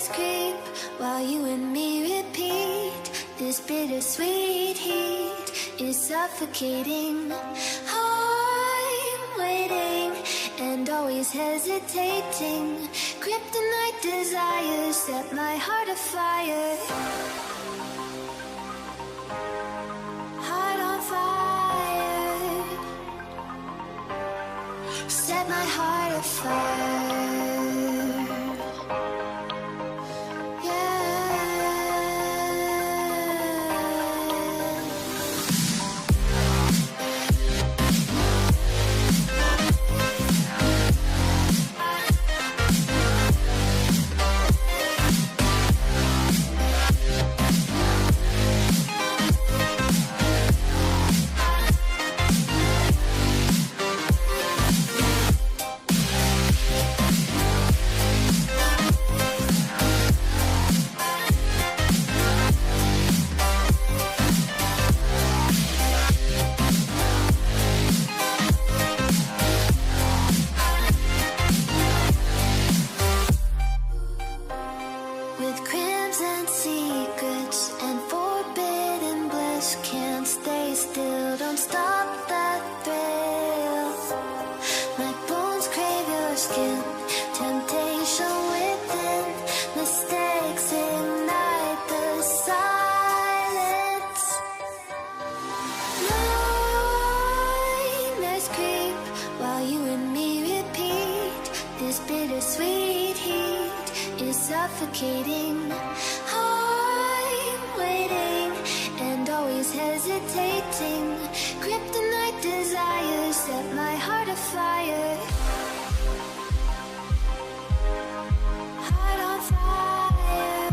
Nightmares creep while you and me repeat. This bittersweet heat is suffocating. I'm waiting and always hesitating. Kryptonite desires set my heart afire. Heart on fire. Set my heart afire. Suffocating. I'm waiting and always hesitating. Kryptonite desires set my heart afire. Heart on fire.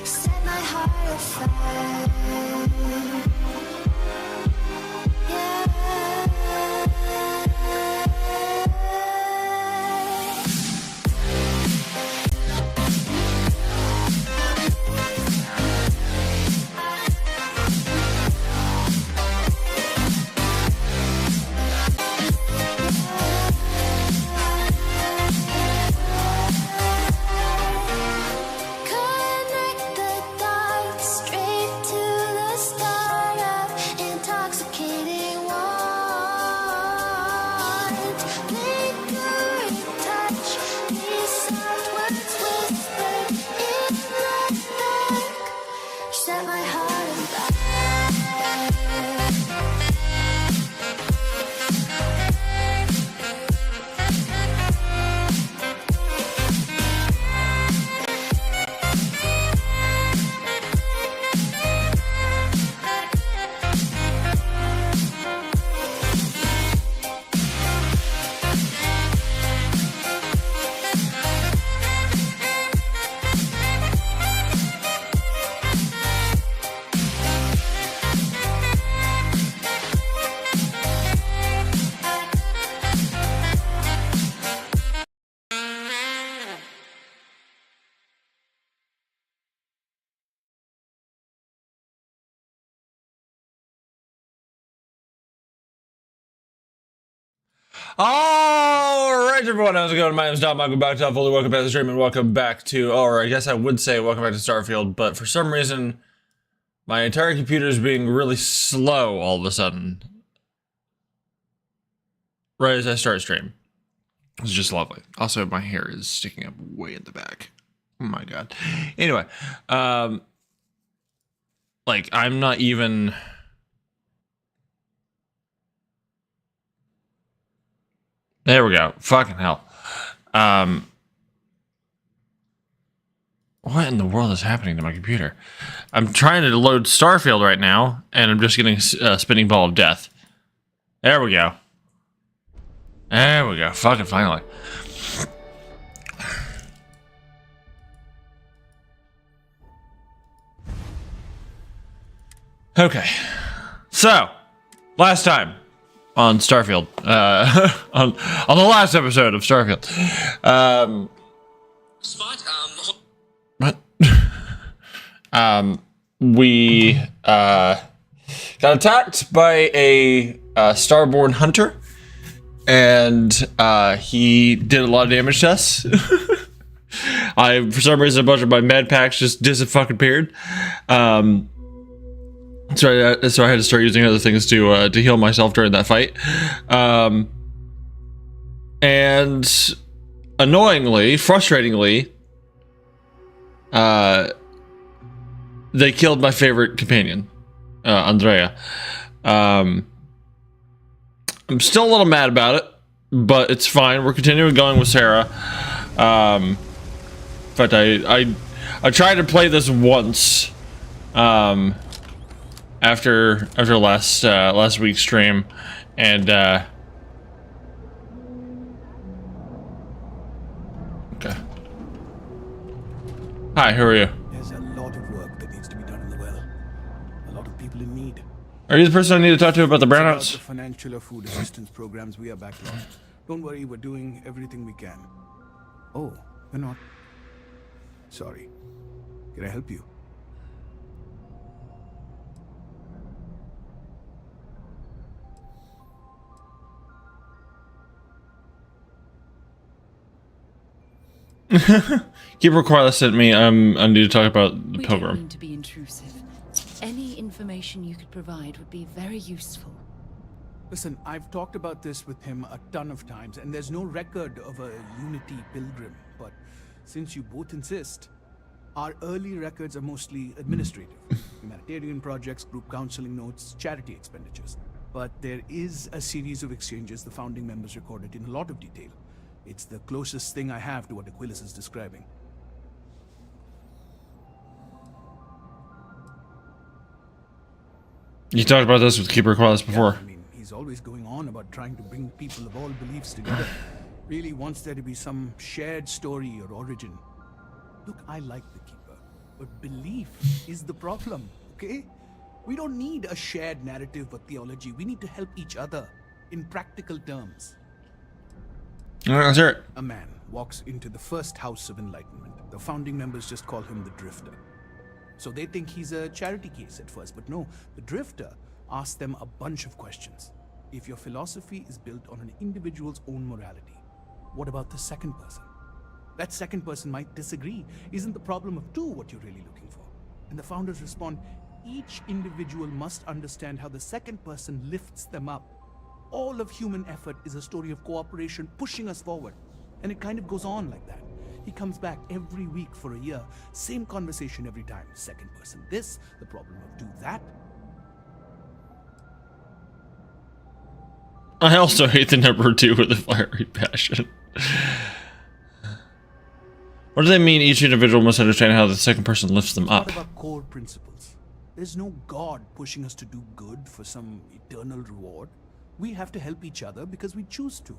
Set my heart afire. Yeah. Alright everyone, how's it going? My name is Dom, welcome back to Fully, welcome back to the stream, and welcome back to, or I guess I would say welcome back to Starfield, but for some reason, my entire computer is being really slow all of a sudden. Right as I start stream. It's just lovely. Also, my hair is sticking up way in the back. Oh my god. Anyway, like, I'm not even... There we go. Fucking hell. What in the world is happening to my computer? I'm trying to load Starfield right now, and I'm just getting a spinning ball of death. There we go. There we go. Fucking finally. Okay. So, last time on Starfield, on the last episode of Starfield, what? We got attacked by a starborn hunter, and he did a lot of damage to us. For some reason, a bunch of my med packs just disappeared. So I had to start using other things to heal myself during that fight. And annoyingly, frustratingly, they killed my favorite companion, Andrea. I'm still a little mad about it, but it's fine. We're continuing going with Sarah. In fact, I tried to play this once after last week's stream, and okay. Hi, who are you? There's a lot of work that needs to be done in the well. A lot of people in need. Are you the person I need to talk to about the About brownouts? the financial or food assistance programs we are backlogged. Don't worry, we're doing everything we can. Oh, we're not. Sorry. Can I help you? Keeper Quila sent me. I need to talk about the We don't pilgrim. mean to be intrusive. Any information you could provide would be very useful. Listen, I've talked about this with him a ton of times, and there's no record of a Unity pilgrim. But since you both insist, our early records are mostly administrative. Humanitarian projects, group counseling notes, charity expenditures. But there is a series of exchanges the founding members recorded in a lot of detail. It's the closest thing I have to what Aquilas is describing. You talked about this with Keeper Qualis before. Yeah, I mean, he's always going on about trying to bring people of all beliefs together. Really wants there to be some shared story or origin. Look, I like the Keeper, but belief is the problem, okay? We don't need a shared narrative or theology. We need to help each other in practical terms. All right, let's hear it. A man walks into the first house of enlightenment. The founding members just call him the Drifter. So they think he's a charity case at first, but no, the Drifter asks them a bunch of questions. If your philosophy is built on an individual's own morality, what about the second person? That second person might disagree. Isn't the problem of two what you're really looking for? And the founders respond, each individual must understand how the second person lifts them up. All of human effort is a story of cooperation pushing us forward. And it kind of goes on like that. He comes back every week for a year. Same conversation every time. Second person this, the problem of do that. I also hate the number 2 with a fiery passion. What do they mean each individual must understand how the second person lifts them up? What about core principles? There's no God pushing us to do good for some eternal reward. We have to help each other because we choose to.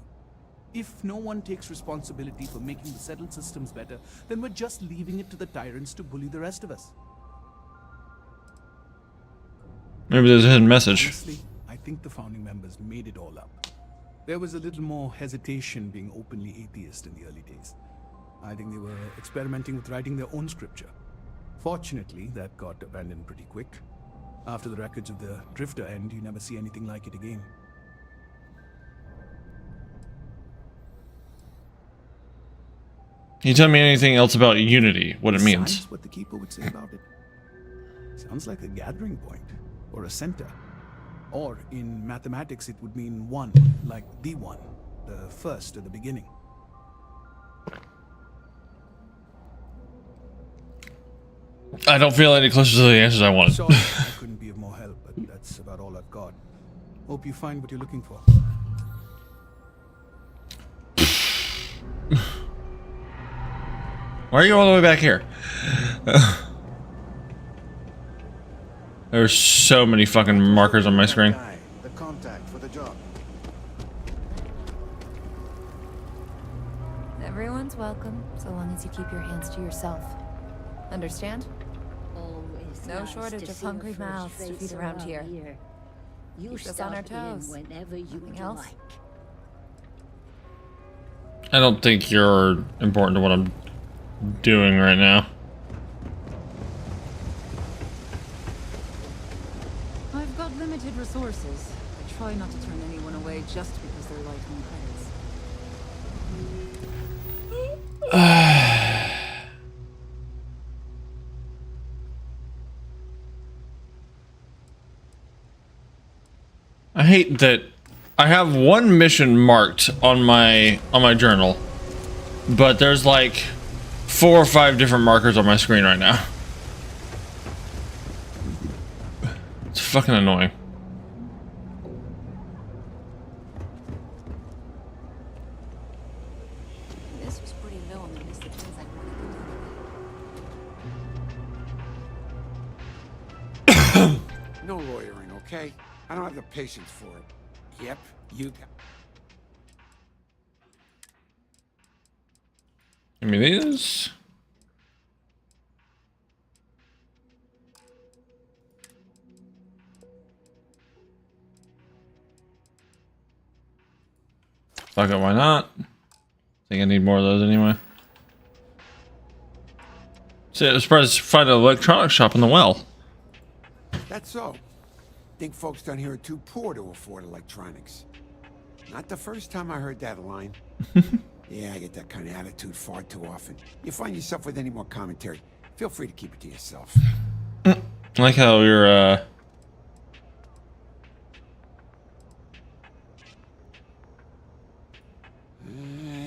If no one takes responsibility for making the settled systems better, then we're just leaving it to the tyrants to bully the rest of us. Maybe there's a hidden message. Honestly, I think the founding members made it all up. There was a little more hesitation being openly atheist in the early days. I think they were experimenting with writing their own scripture. Fortunately, that got abandoned pretty quick. After the records of the Drifter end, you never see anything like it again. Can you tell me anything else about Unity, what it means? Besides what the Keeper would say about it. Sounds like a gathering point, or a center. Or, in mathematics, it would mean one, like the one, the first or the beginning. I don't feel any closer to the answers I wanted. Sorry, I couldn't be of more help, but that's about all I've got. Hope you find what you're looking for. Why are you all the way back here? There's so many fucking markers on my screen. The contact for the job. Everyone's welcome, so long as you keep your hands to yourself. Understand? Always No nice shortage to of see a hungry fresh mouths to face feed around here. You Keeps us on our stop in toes. whenever you Anything else? like. I don't think you're important to what I'm doing right now. I've got limited resources. I try not to turn anyone away just because they're light on credits. I hate that I have one mission marked on my journal, but there's like 4 or 5 different markers on my screen right now. It's fucking annoying. This was pretty low on the list of things I'd want to do. No lawyering, okay? I don't have the patience for it. Yep, you got... Give me these. Fuck it, why not? Think I need more of those anyway. See, I was surprised to find an electronics shop in the well. That's so. Think folks down here are too poor to afford electronics. Not the first time I heard that line. Yeah, I get that kind of attitude far too often. You find yourself with any more commentary, feel free to keep it to yourself. I like how you're,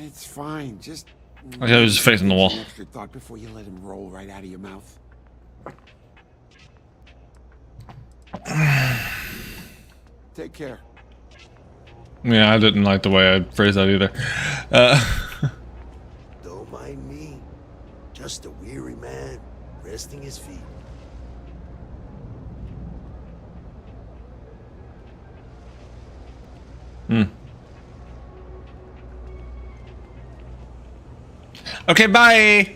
It's fine, just... like I was just facing the wall. An extra thought before you let him roll right out of your mouth. Take care. Yeah, I didn't like the way I phrased that either. Don't mind me. Just a weary man resting his feet. Okay, bye.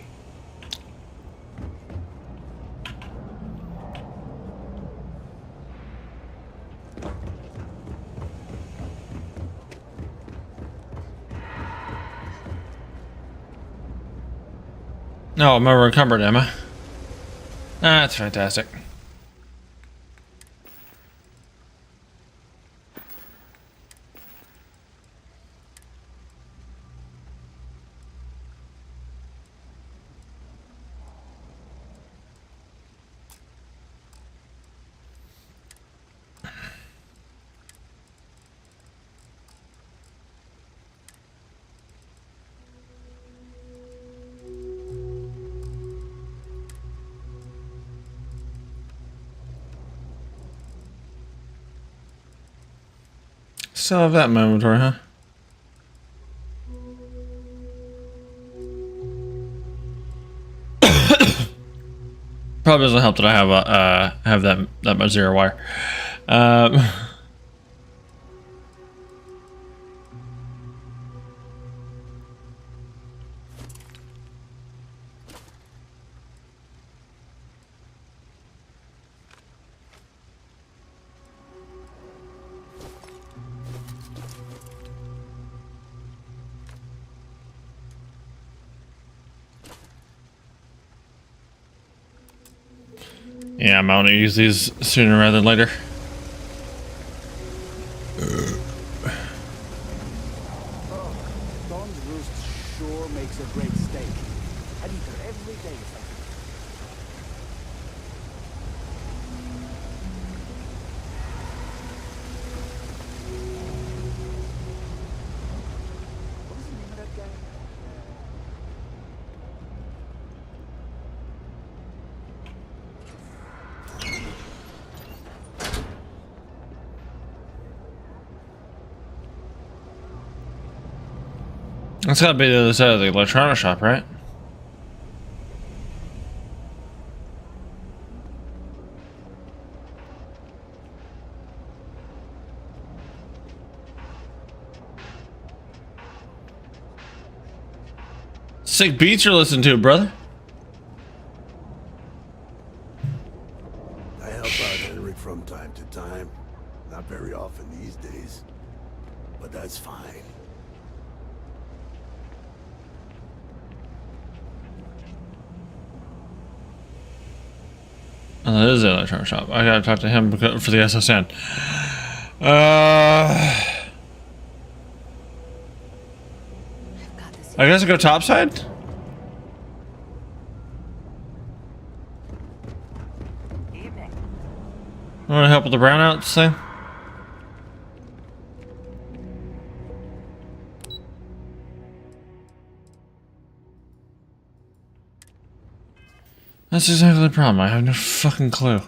No, I'm encumbered, am I? That's fantastic. Still have that in my inventory, huh? Probably doesn't help that I have that much zero wire. Yeah, I'm going to use these sooner rather than later. Don's roost sure makes a great steak. I'd eat her every day if I could. What was the name of that guy? That's gotta be the other side of the electronic shop, right? Sick beats you're listening to, brother. I help out Henrik from time to time. Not very often these days. But that's fine. Oh, that is the electronic shop. I gotta talk to him for the SSN. I guess I go topside? Evening. Want to help with the brownouts thing? That's exactly the problem. I have no fucking clue.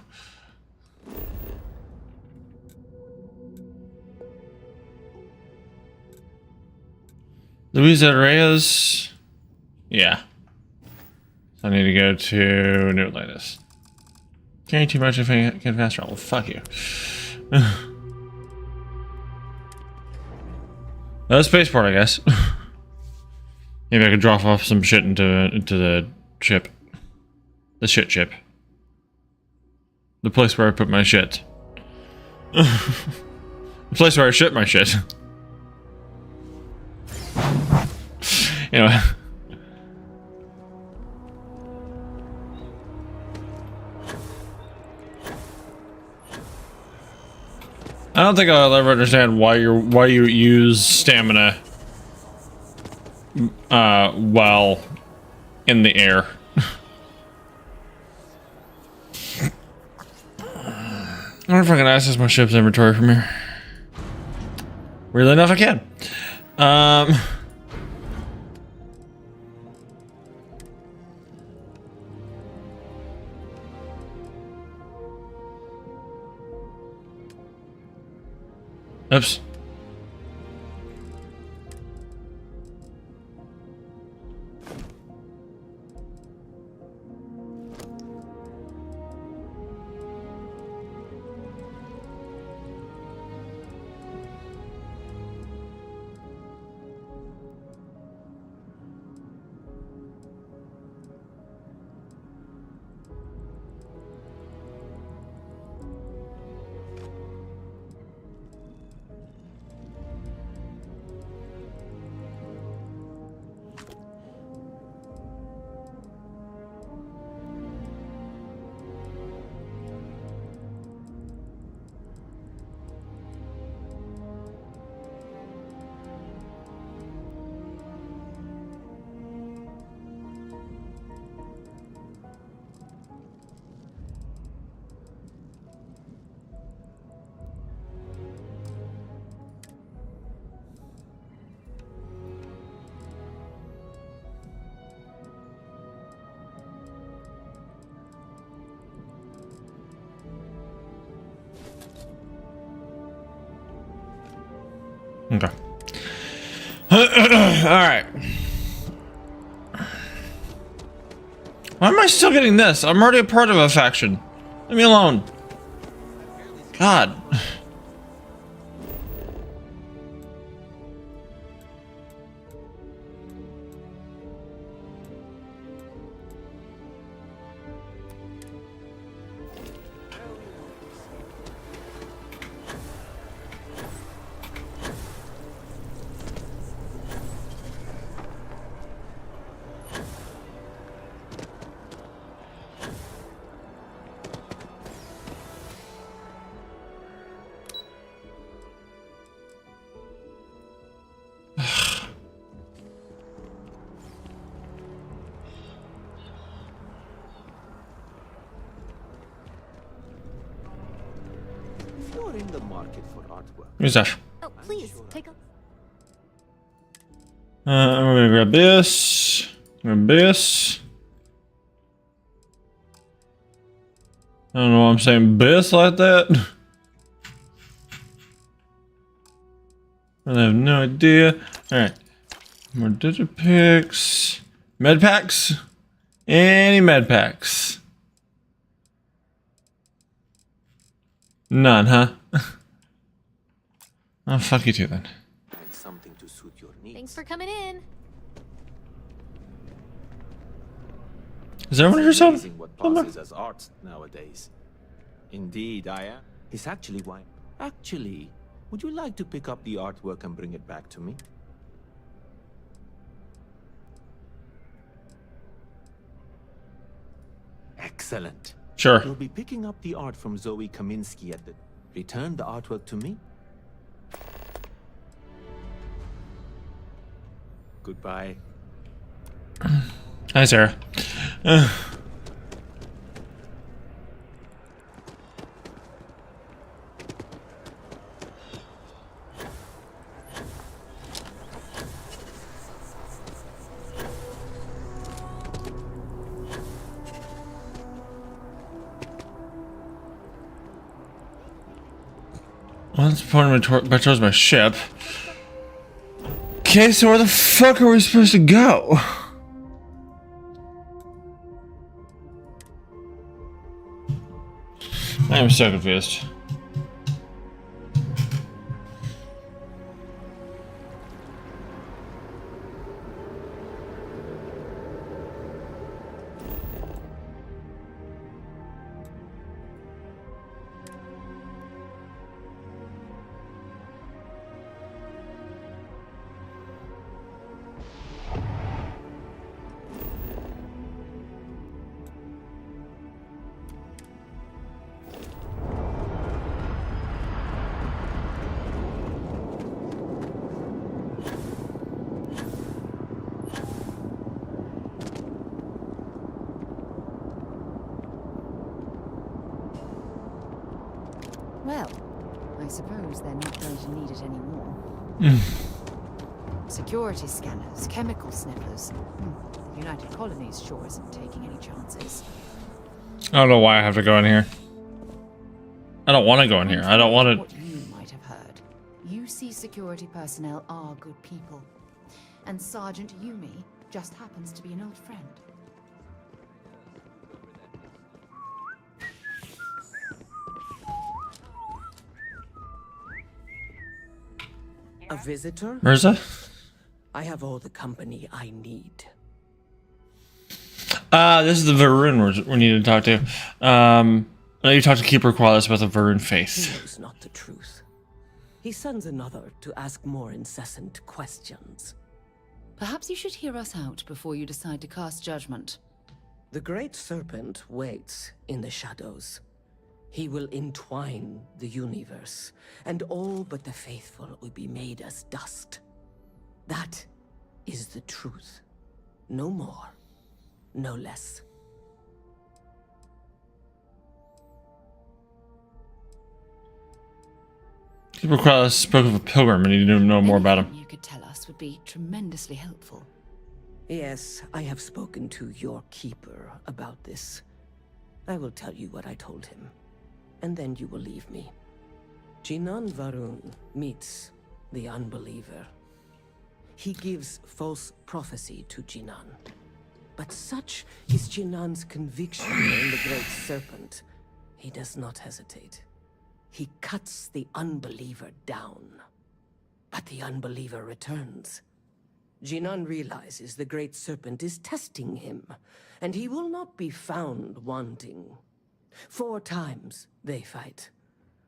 Luisa Reyes. Yeah. So I need to go to New Atlantis. Carrying too much if I get faster. Well, fuck you. Spaceport, I guess. Maybe I could drop off some shit into the ship. The shit ship. The place where I put my shit. The place where I shit my shit. Anyway. I don't think I'll ever understand why you use stamina while in the air. I wonder if I can access my ship's inventory from here. Weirdly enough, I can. Oops. Okay. Alright. Why am I still getting this? I'm already a part of a faction. Leave me alone. God. You're in the market for artwork. Who's that? Oh, please, take a... I'm gonna grab this. Grab this. I don't know why I'm saying this like that. I have no idea. Alright. More digipicks. Med packs? Any med packs? None, huh? Oh, fuck you too then. And something to suit your needs. Thanks for coming in. Is everyone here son? Amazing what passes as art nowadays. Indeed, I am. It's actually why. Actually, would you like to pick up the artwork and bring it back to me? Excellent. Sure. You'll be picking up the art from Zoe Kaminsky at the... Return the artwork to me? Goodbye. Hi, Sarah. One's pointing towards my ship. Okay, so where the fuck are we supposed to go? I am so confused. Well, I suppose they're not going to need it anymore. Security scanners, chemical sniffers. The United Colonies sure isn't taking any chances. I don't know why I have to go in here. I don't want to go in here. I don't want to. What you might have heard. UC security personnel are good people. And Sergeant Yumi just happens to be an old friend. A visitor? Mirza? I have all the company I need. This is the Varun we need to talk to. I need to talk to Keeper Qualis about the Varun He faith. knows not the truth. He sends another to ask more incessant questions. Perhaps you should hear us out before you decide to cast judgment. The Great Serpent waits in the shadows. He will entwine the universe, and all but the faithful will be made as dust. That is the truth. No more, no less. Keeper Qualis spoke of a pilgrim and he didn't know more about him. Anything you could tell us would be tremendously helpful. Yes, I have spoken to your keeper about this. I will tell you what I told him, and then you will leave me. Jinan Varun meets the unbeliever. He gives false prophecy to Jinan. But such is Jinan's conviction in the Great Serpent, he does not hesitate. He cuts the unbeliever down. But the unbeliever returns. Jinan realizes the Great Serpent is testing him, and he will not be found wanting. 4 times they fight.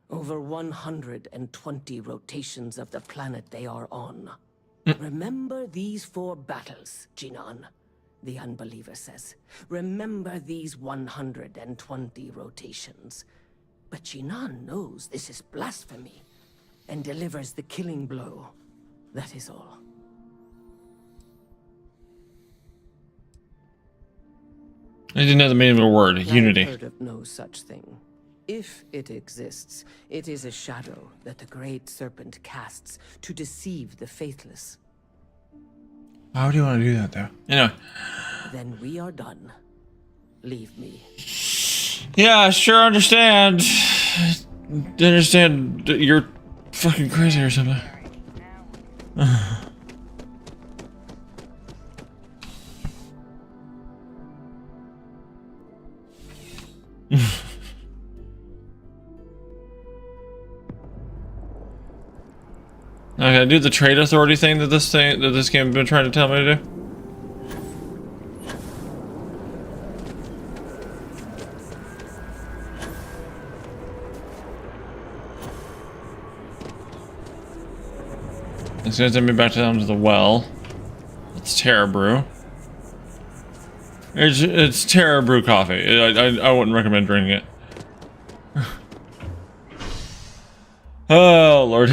Over 120 rotations of the planet they are on. Remember these 4 battles, Jinan, the unbeliever says. Remember these 120 rotations. But Jinan knows this is blasphemy, and delivers the killing blow. That is all. I didn't know the meaning of the word, unity. I've heard of no such thing. If it exists, it is a shadow that the Great Serpent casts to deceive the faithless. Why would you want to do that, though? Anyway. Then we are done. Leave me. Yeah, I sure understand. Understand you're fucking crazy or something. Okay, do the trade authority thing that this game has been trying to tell me to do. It's gonna send me back down to the well. It's Terra Brew. It's Terra Brew coffee. I wouldn't recommend drinking it. Oh Lord.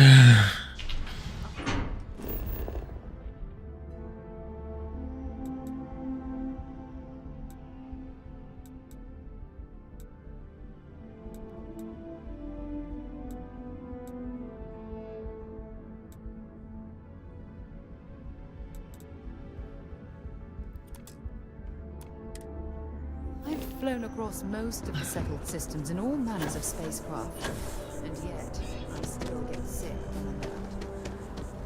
I've flown across most of the settled systems in all manners of spacecraft. And yet, I still get sick when I'm out.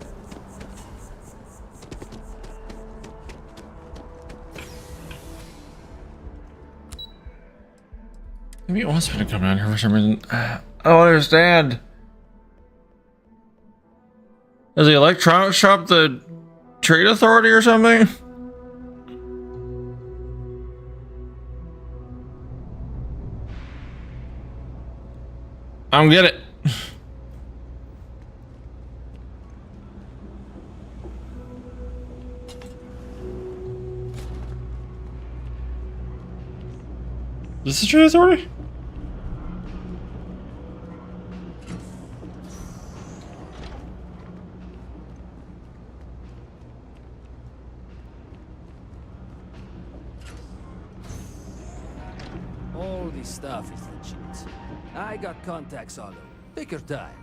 Maybe it wants me to come down here for some reason. I don't understand. Is the electronics shop the trade authority or something? I don't get it. Is this the trade authority? All this stuff is legit. I got contacts all over. Take your time.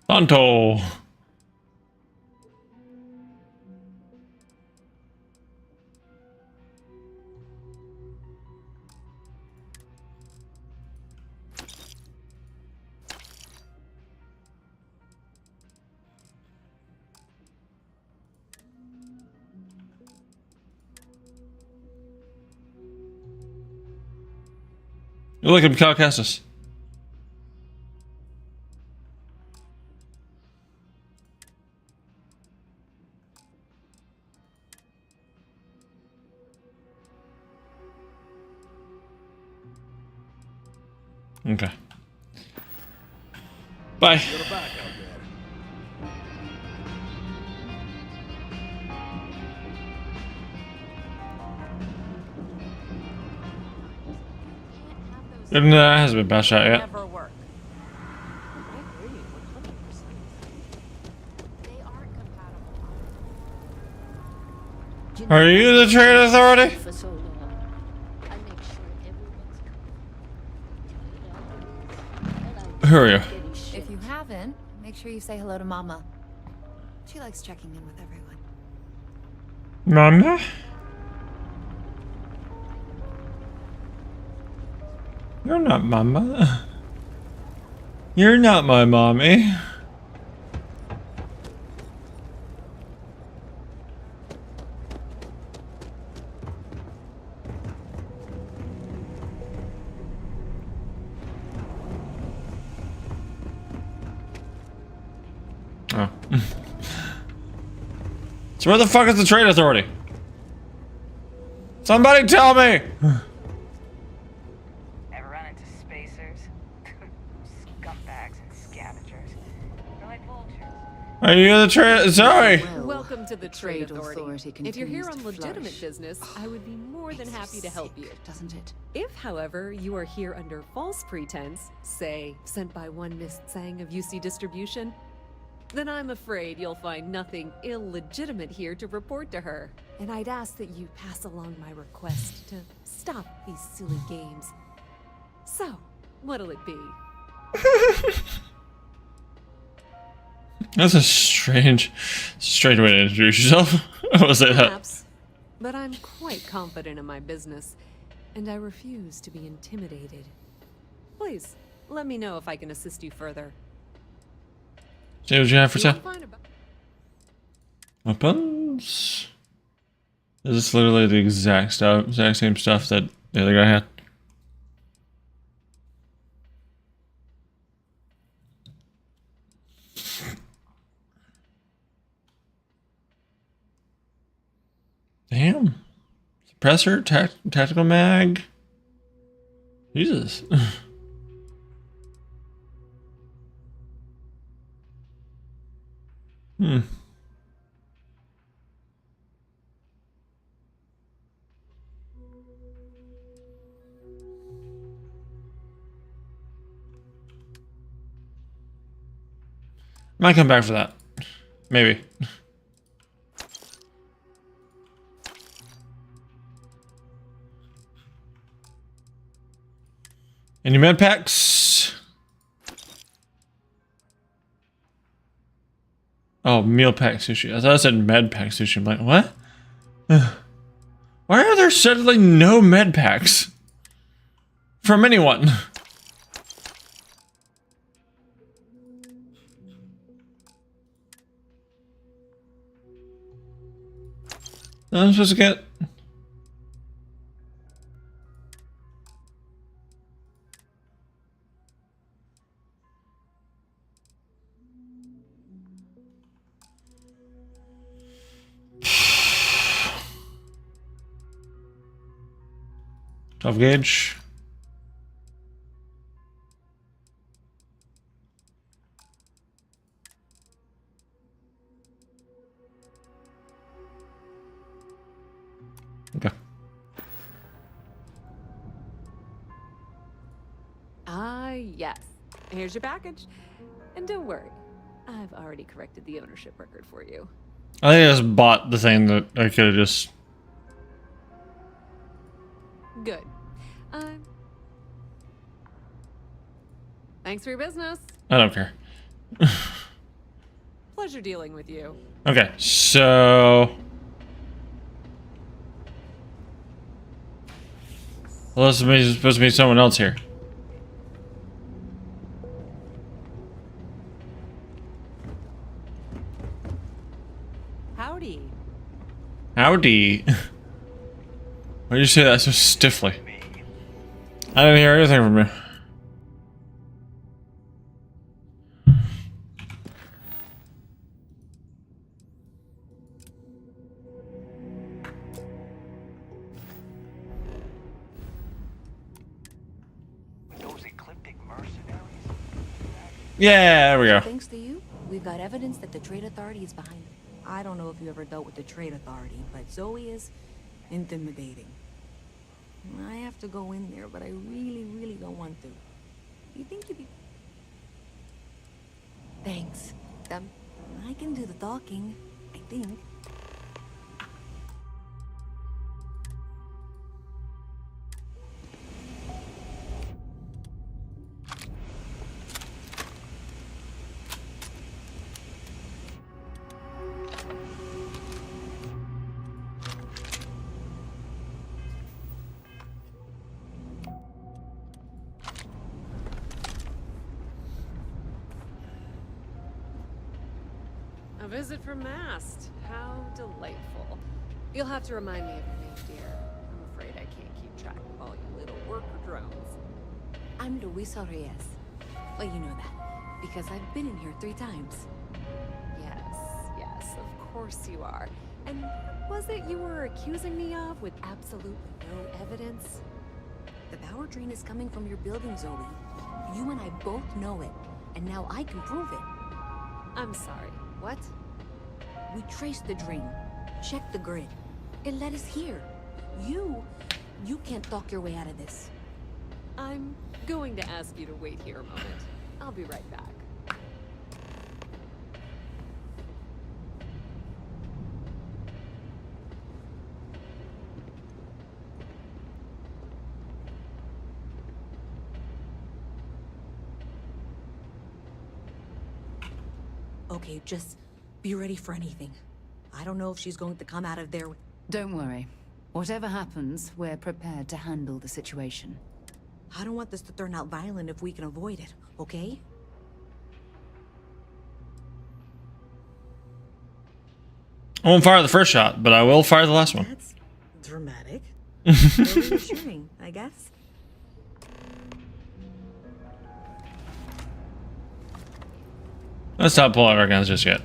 Tonto. Look at Cal Kestis. Okay. Bye. You're back out there. And that hasn't been patched out yet. Never work. They aren't compatible. Are you the trade authority? For so long, I make sure everyone's Who are you? If you haven't, make sure you say hello to Mama. She likes checking in with everyone. Mama? You're not Mama. You're not my mommy. Oh. So where the fuck is the trade authority? Somebody tell me! Ever run into spacers? Scumbags and scavengers. They're like vultures. Are you the trade? Sorry. Welcome to the Trade Authority. Authority If you're here on continues to legitimate flourish. business, I would be more than happy to help you. Doesn't it? If, however, you are here under false pretense, say, sent by one Miss Tsang of UC Distribution, then I'm afraid you'll find nothing illegitimate here to report to her. And I'd ask that you pass along my request to stop these silly games. So, what'll it be? That's a strange way to introduce yourself. I will say that. Perhaps, but I'm quite confident in my business, and I refuse to be intimidated. Please, let me know if I can assist you further. See what you have for You'll sale. find about- Weapons. Is this literally the exact same stuff that the other guy had? Damn. Suppressor, tactical mag. Jesus. Hmm. Might come back for that. Maybe. Any med packs? Oh, meal pack sushi. I thought I said med pack sushi. I'm like, what? Why are there suddenly no med packs from anyone? I'm supposed to get. Tough gauge. Okay. Yes. Here's your package. And don't worry, I've already corrected the ownership record for you. I think I just bought the thing that I could have just. Good. Thanks for your business. I don't care. Pleasure dealing with you. Okay, so. Well, this is supposed to be someone else here. Howdy. Howdy. Why did you say that so stiffly? I didn't hear anything from you. Yeah, there we go. Thanks to you, we've got evidence that the Trade Authority is behind it. I don't know if you ever dealt with the Trade Authority, but Zoe is intimidating. I have to go in there, but I really, really don't want to. You think you'd be... Thanks. I can do the talking, I think. A visit from Mast. How delightful. You'll have to remind me of your name, dear. I'm afraid I can't keep track of all you little worker drones. I'm Luisa Reyes. Well, you know that, because I've been in here 3 times. Yes, of course you are. And what was it you were accusing me of with absolutely no evidence? The power drain is coming from your building, Zoe. You and I both know it, and now I can prove it. I'm sorry, what? We traced the drain, checked the grid. It led us here. You can't talk your way out of this. I'm going to ask you to wait here a moment. I'll be right back. Okay, just be ready for anything. I don't know if she's going to come out of there with... Don't worry. Whatever happens, we're prepared to handle the situation. I don't want this to turn out violent if we can avoid it, okay? I won't fire the first shot, but I will fire the last one. That's dramatic. Very reassuring, I guess. Let's not pull out our guns just yet.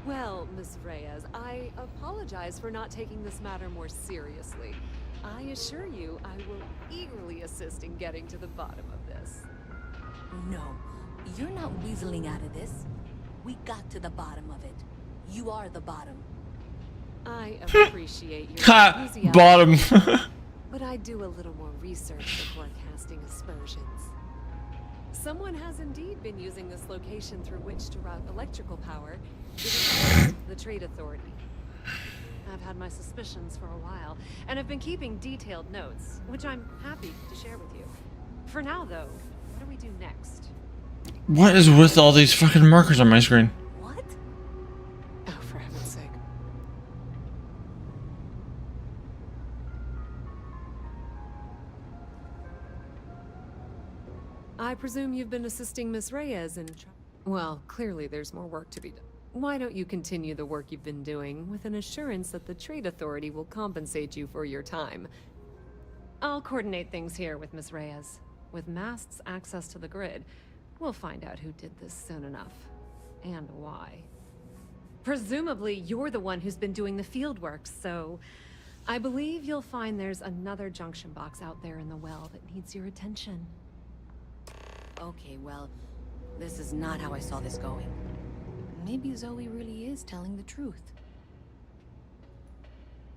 Well, Miss Reyes, I apologize for not taking this matter more seriously. I assure you I will eagerly assist in getting to the bottom of this. No, you're not weaseling out of this. We got to the bottom of it. You are the bottom. I appreciate your Ha! enthusiasm, Bottom. but I do a little more research before casting aspersions. Someone has indeed been using this location through which to route electrical power to the Trade Authority. I've had my suspicions for a while, and have been keeping detailed notes, which I'm happy to share with you. For now, though, what do we do next? What is with all these fucking markers on my screen? What? Oh, for heaven's sake. I presume you've been assisting Miss Reyes in... Well, clearly there's more work to be done. Why don't you continue the work you've been doing with an assurance that the Trade Authority will compensate you for your time? I'll coordinate things here with Miss Reyes. With Mast's access to the grid, we'll find out who did this soon enough. And why. Presumably, you're the one who's been doing the field work, so... I believe you'll find there's another junction box out there in the well that needs your attention. Okay, well, this is not how I saw this going. Maybe Zoe really is telling the truth.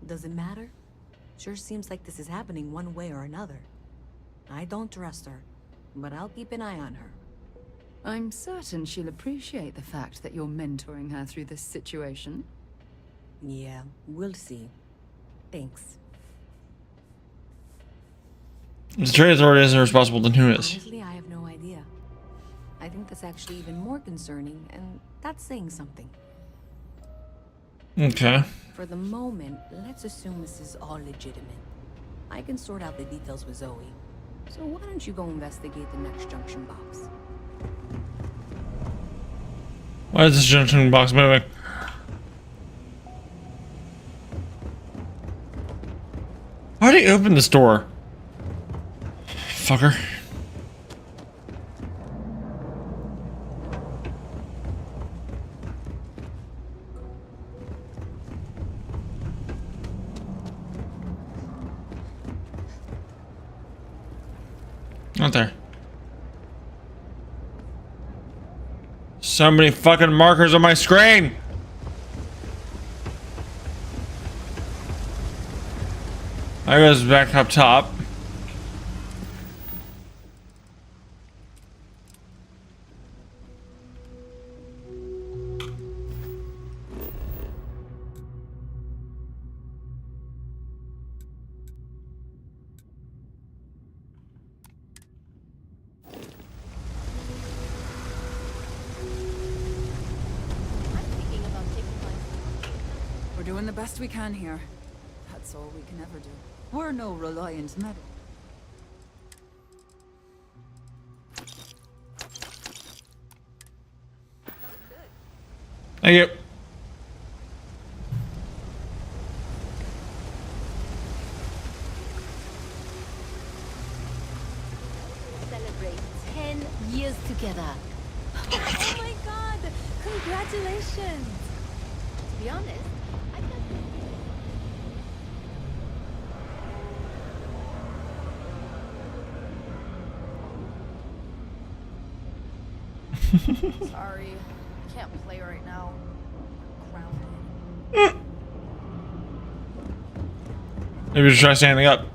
Does it matter? Sure seems like this is happening one way or another. I don't trust her, but I'll keep an eye on her. I'm certain she'll appreciate the fact that you're mentoring her through this situation. Yeah, we'll see. Thanks. If the Trade Authority isn't responsible, then who is? Honestly, I have no idea. I think that's actually even more concerning, and that's saying something. Okay. For the moment, let's assume this is all legitimate. I can sort out the details with Zoe. So why don't you go investigate the next junction box? Why is this junction box moving? Why did he open this door? Fucker. Not there. So many fucking markers on my screen! I goes back up top. We're doing the best we can here. That's all we can ever do. We're no Reliant metal. Thank you. Celebrate 10 years together. Oh my god! Congratulations! To be honest, I can't... Sorry, I can't play right now. I'm grounded. Maybe we should try standing up.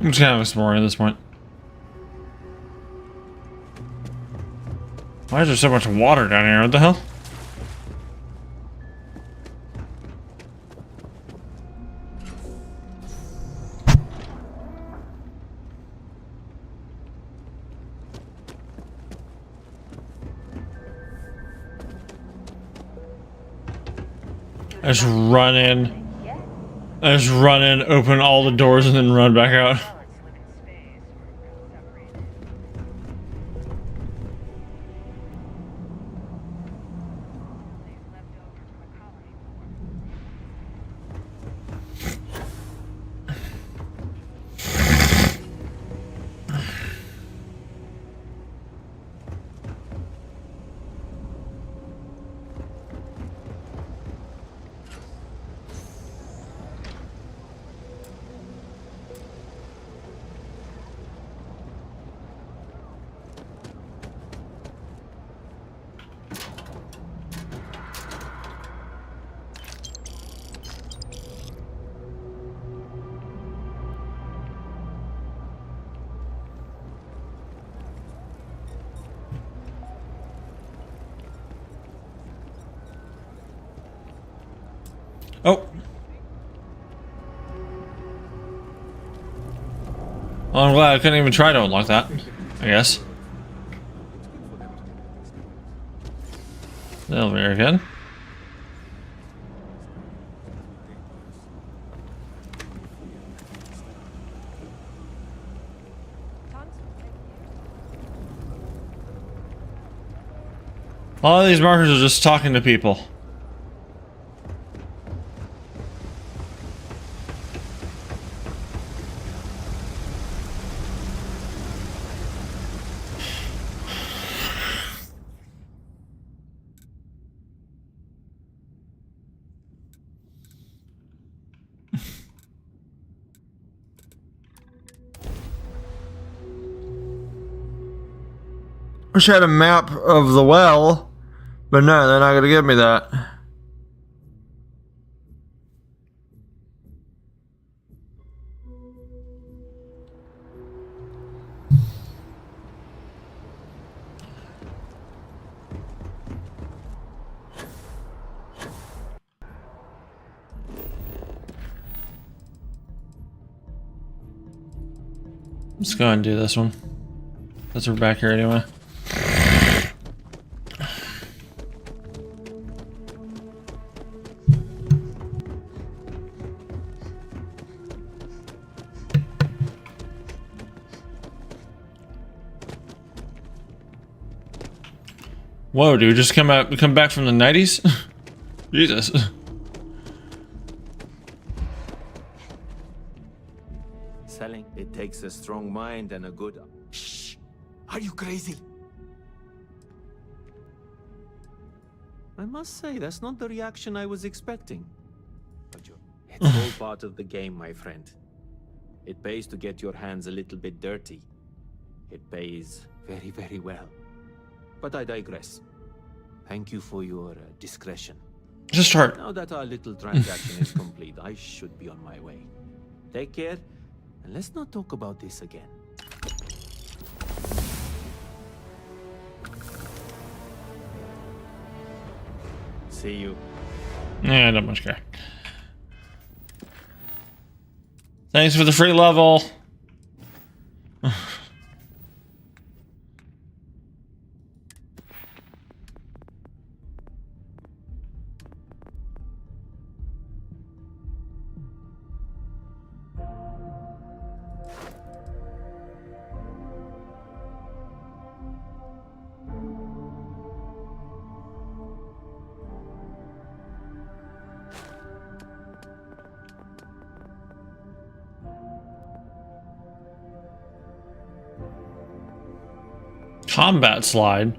I'm just kind of exploring at this point. Why is there so much water down here? What the hell? I just run in. I just run in, open all the doors, and then run back out. Oh. Well, I'm glad I couldn't even try to unlock that, I guess. The elevator again. A lot of these markers are just talking to people. Wish I had a map of the well, but no, they're not gonna give me that. Let's go ahead and do this one. Since we're back here anyway. Whoa, dude, just come back from the 90s? Jesus. Selling, it takes a strong mind and a good... Shh! Are you crazy? I must say, that's not the reaction I was expecting. It's all part of the game, my friend. It pays to get your hands a little bit dirty. It pays very, very well. But I digress. Thank you for your discretion. Just start. Now that our little transaction is complete, I should be on my way. Take care, and let's not talk about this again. See you. Yeah, I don't much care. Thanks for the free level. Combat slide.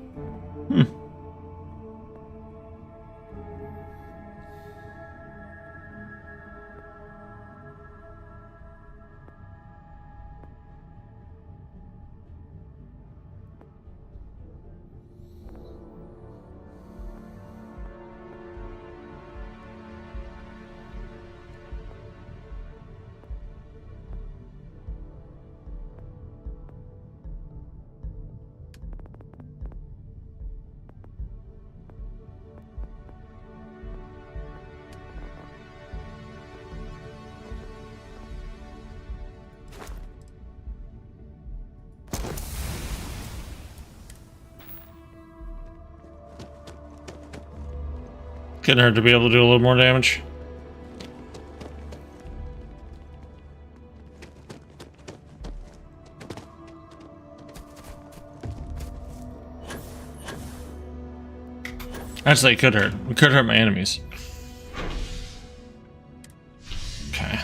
Couldn't hurt to be able to do a little more damage. Actually, it could hurt. It could hurt my enemies. Okay.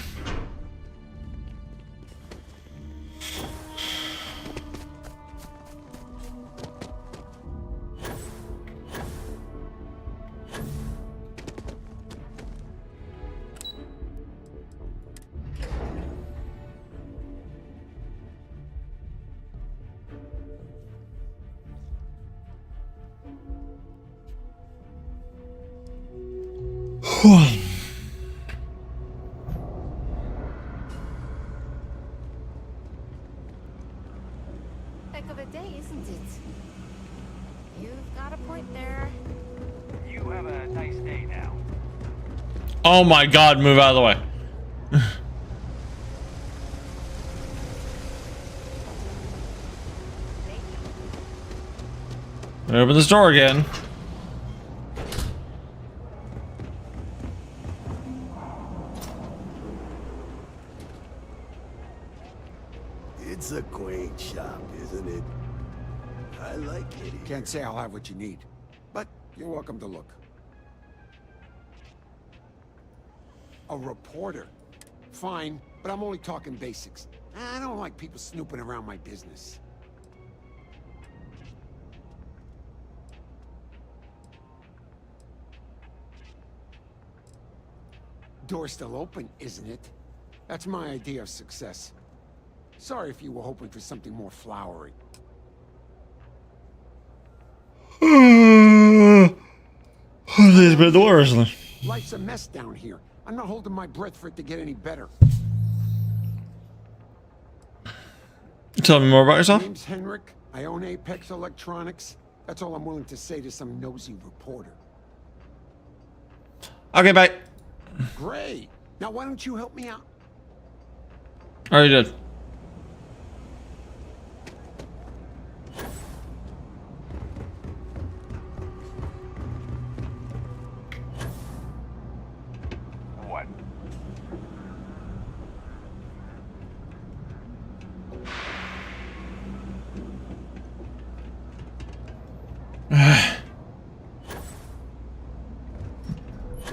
Heck of a day, isn't it? You've got a point there. You have a nice day now. Oh my god, move out of the way. Open this door again. It's a quaint shop, isn't it? I like it. Can't say I'll have what you need, but you're welcome to look. A reporter. Fine, but I'm only talking basics. I don't like people snooping around my business. Door's still open, isn't it? That's my idea of success. Sorry if you were hoping for something more flowery. These been doors. Life's a mess down here. I'm not holding my breath for it to get any better. Tell me more about yourself. My name's Henrik. I own Apex Electronics. That's all I'm willing to say to some nosy reporter. Okay, bye. Great. Now why don't you help me out? Already did. What?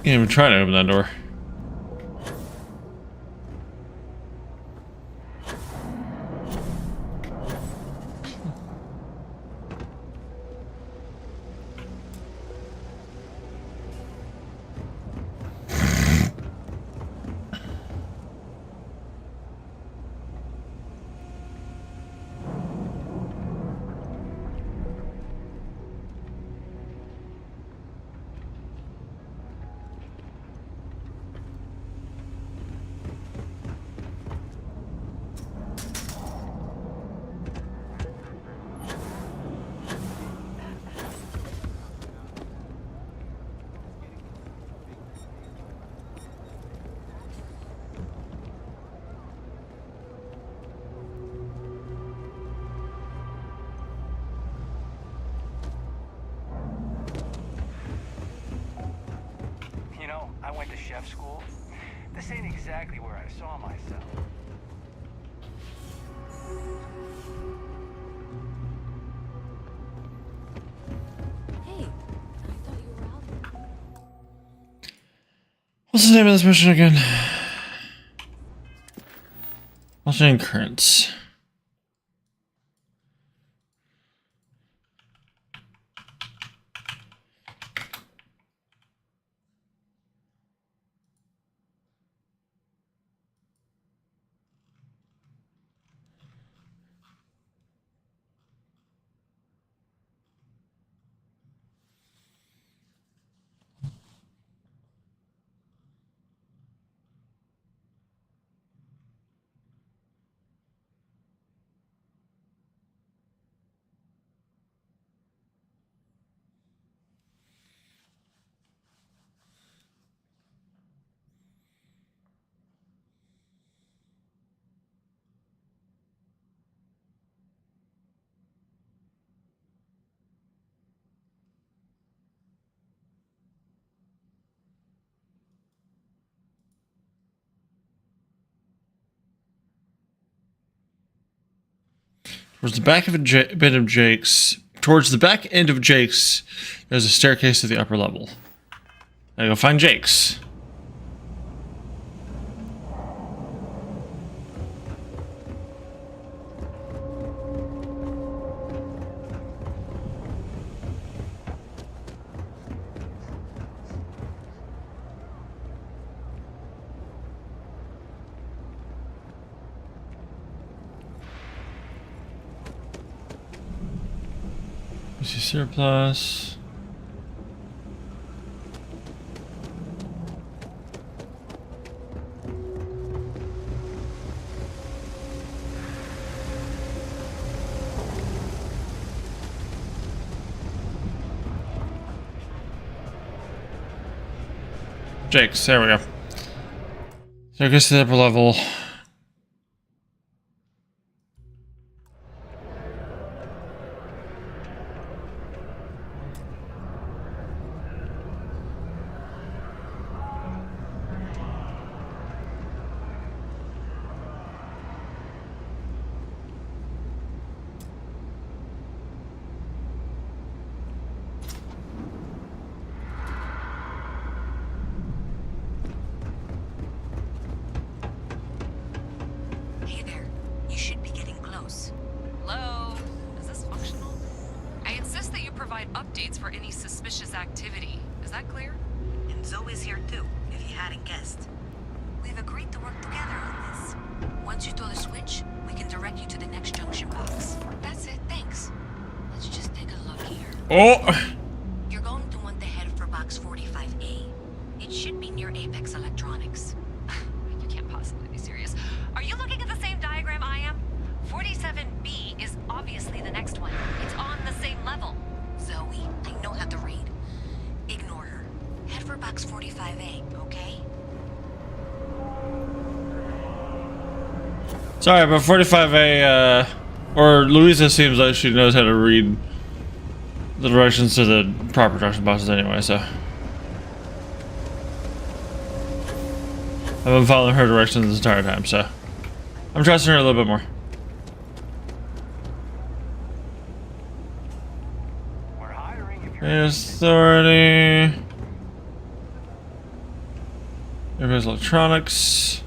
Can't even try to open that door. I went to chef school. This ain't exactly where I saw myself. Hey, I thought you were out. What's the name of this mission again? Alternate currents. Towards the back of towards the back end of Jake's, there's a staircase to the upper level. I go find Jake's. Surplus. Jake's. There we go. Staircase to the upper level. Hey there. You should be getting close. Hello? Is this functional? I insist that you provide updates for any suspicious activity. Is that clear? And Zoe's here too, if you hadn't guessed. We've agreed to work together on this. Once you throw the switch, we can direct you to the next junction box. That's it, thanks. Let's just take a look here. Oh! You're going to want to head for box 45A. It should be near Apex Electronics. You can't possibly be serious. Are you looking at the same diagram I am? 47B is obviously the next one. It's on the same level. Zoe, I know how to read. Ignore her. Head for box 45A, okay? Sorry, but 45A, or Louisa seems like she knows how to read the directions to the proper junction boxes anyway, so. I've been following her directions this entire time, so. I'm trusting her a little bit more. We're hiring if you're Authority. Apex Electronics.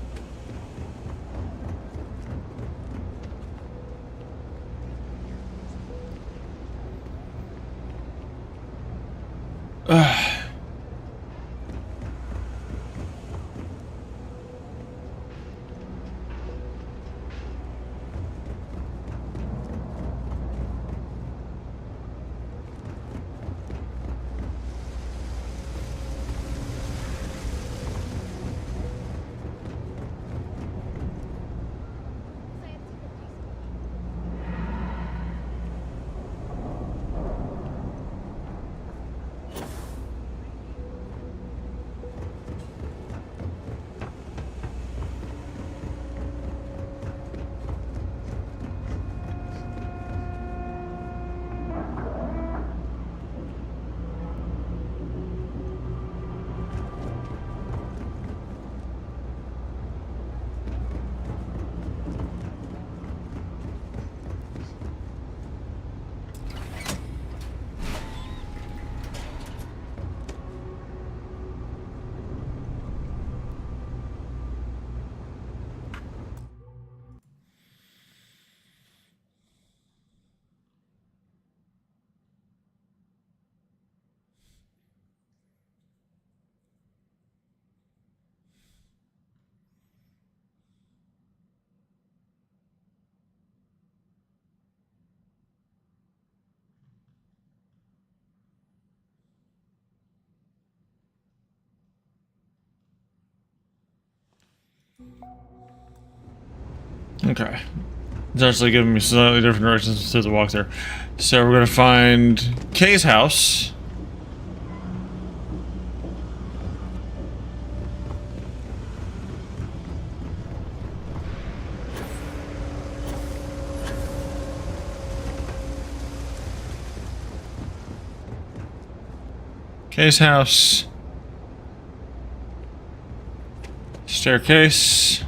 Okay. It's actually giving me slightly different directions to the walk there. So we're gonna find Kay's house. Kay's house. Staircase.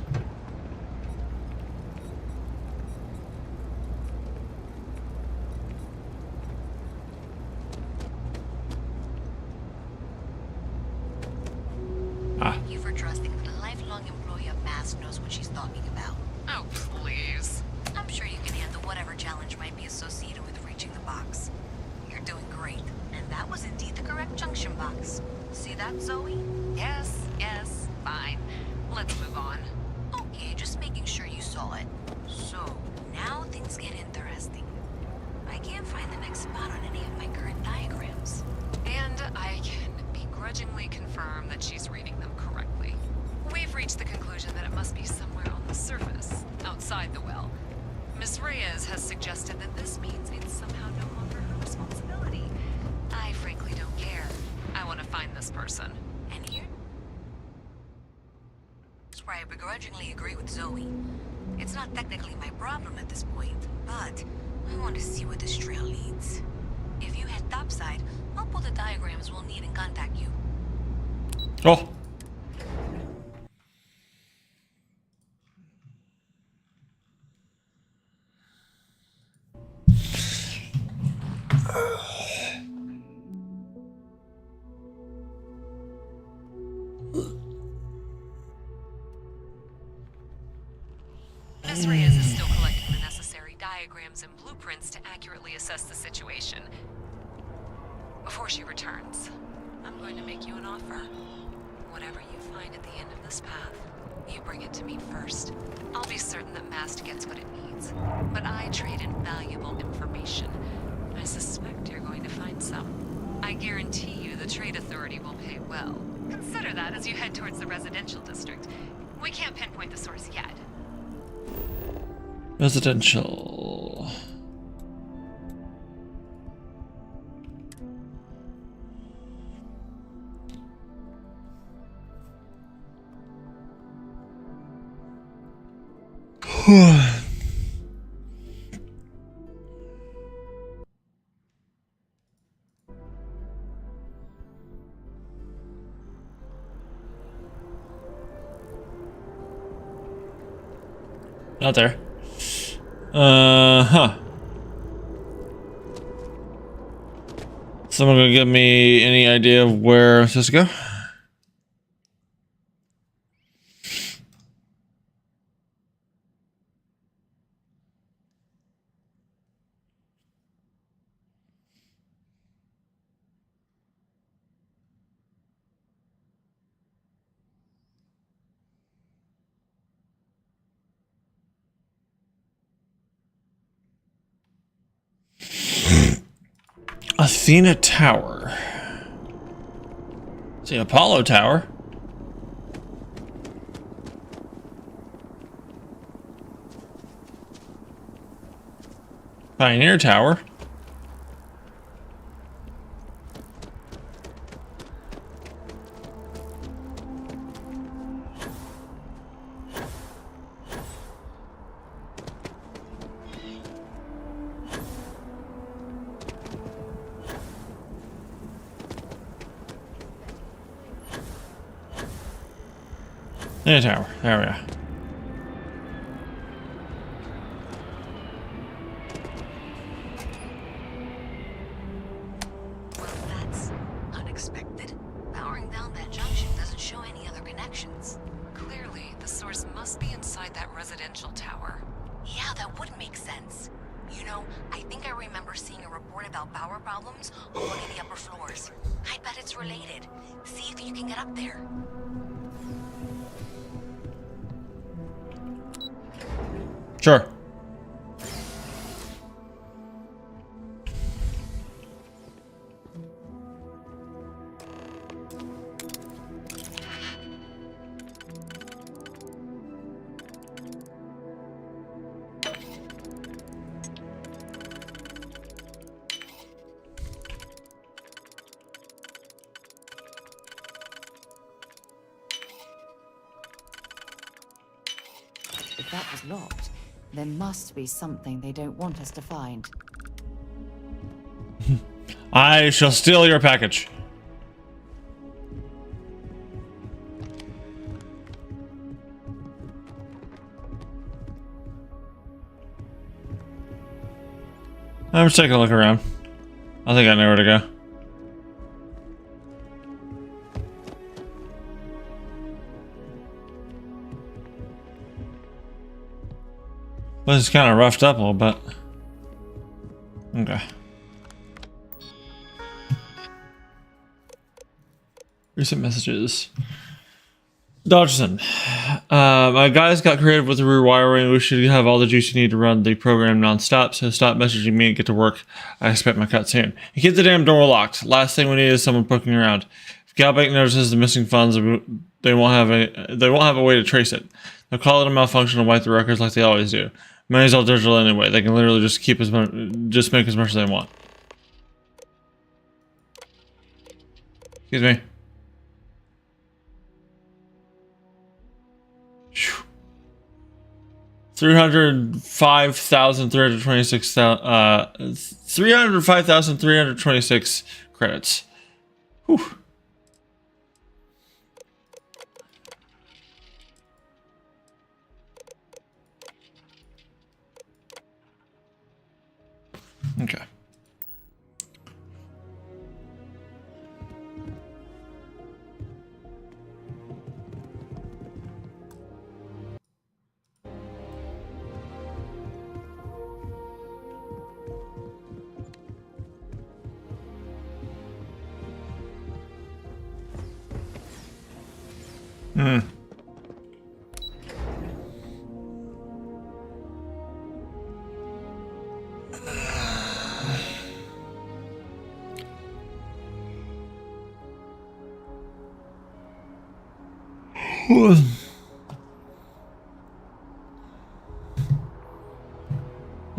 You for trusting that a lifelong employee of Mask knows what she's talking about. Oh, please. I'm sure you can handle whatever challenge might be associated with reaching the box. You're doing great. And that was indeed the correct junction box. See that, Zoe? Yes, fine. Let's move on. Okay, just making sure you saw it. So, now things get interesting. I can't find the next spot on any of my current diagrams. And I can begrudgingly confirm that she's reading them correctly. We've reached the conclusion that it must be somewhere on the surface, outside the well. Miss Reyes has suggested that this means it's somehow no longer her responsibility. I frankly don't care. I want to find this person. And here? I begrudgingly agree with Zoe. It's not technically my problem at this point, but I want to see where this trail leads. If you head topside, I'll pull the diagrams we'll need and contact you. Oh. Miss Reyes is still collecting the necessary diagrams and blueprints to accurately assess the situation. Before she returns, I'm going to make you an offer. Whatever you find at the end of this path, you bring it to me first. I'll be certain that Mast gets what it needs, but I trade in valuable information. I suspect you're going to find some. I guarantee you the Trade Authority will pay well. Consider that as you head towards the residential district. We can't pinpoint the source yet. Residential. Not there. Huh. Someone gonna give me any idea of where I'm supposed to go? Athena Tower. See, Apollo Tower. Pioneer Tower. Yeah, tower. There we are. Well, that's unexpected. Powering down that junction doesn't show any other connections. Clearly, the source must be inside that residential tower. Yeah, that would make sense. You know, I think I remember seeing a report about power problems on one of the upper floors. I bet it's related. See if you can get up there. Sure. If that was locked, there must be something they don't want us to find. I shall steal your package. I'm just taking a look around. I think I know where to go. Well, it's kind of roughed up a little bit. Okay. Recent messages. Dodgson. My guys got creative with the rewiring. We should have all the juice you need to run the program non-stop, so stop messaging me and get to work. I expect my cut soon. And keep the damn door locked. Last thing we need is someone poking around. If Galbank notices the missing funds, they won't have a way to trace it. They'll call it a malfunction and wipe the records like they always do. Money's all digital anyway. They can literally just keep just make as much as they want. Excuse me. 305,326 credits. Whew. Okay. Hmm.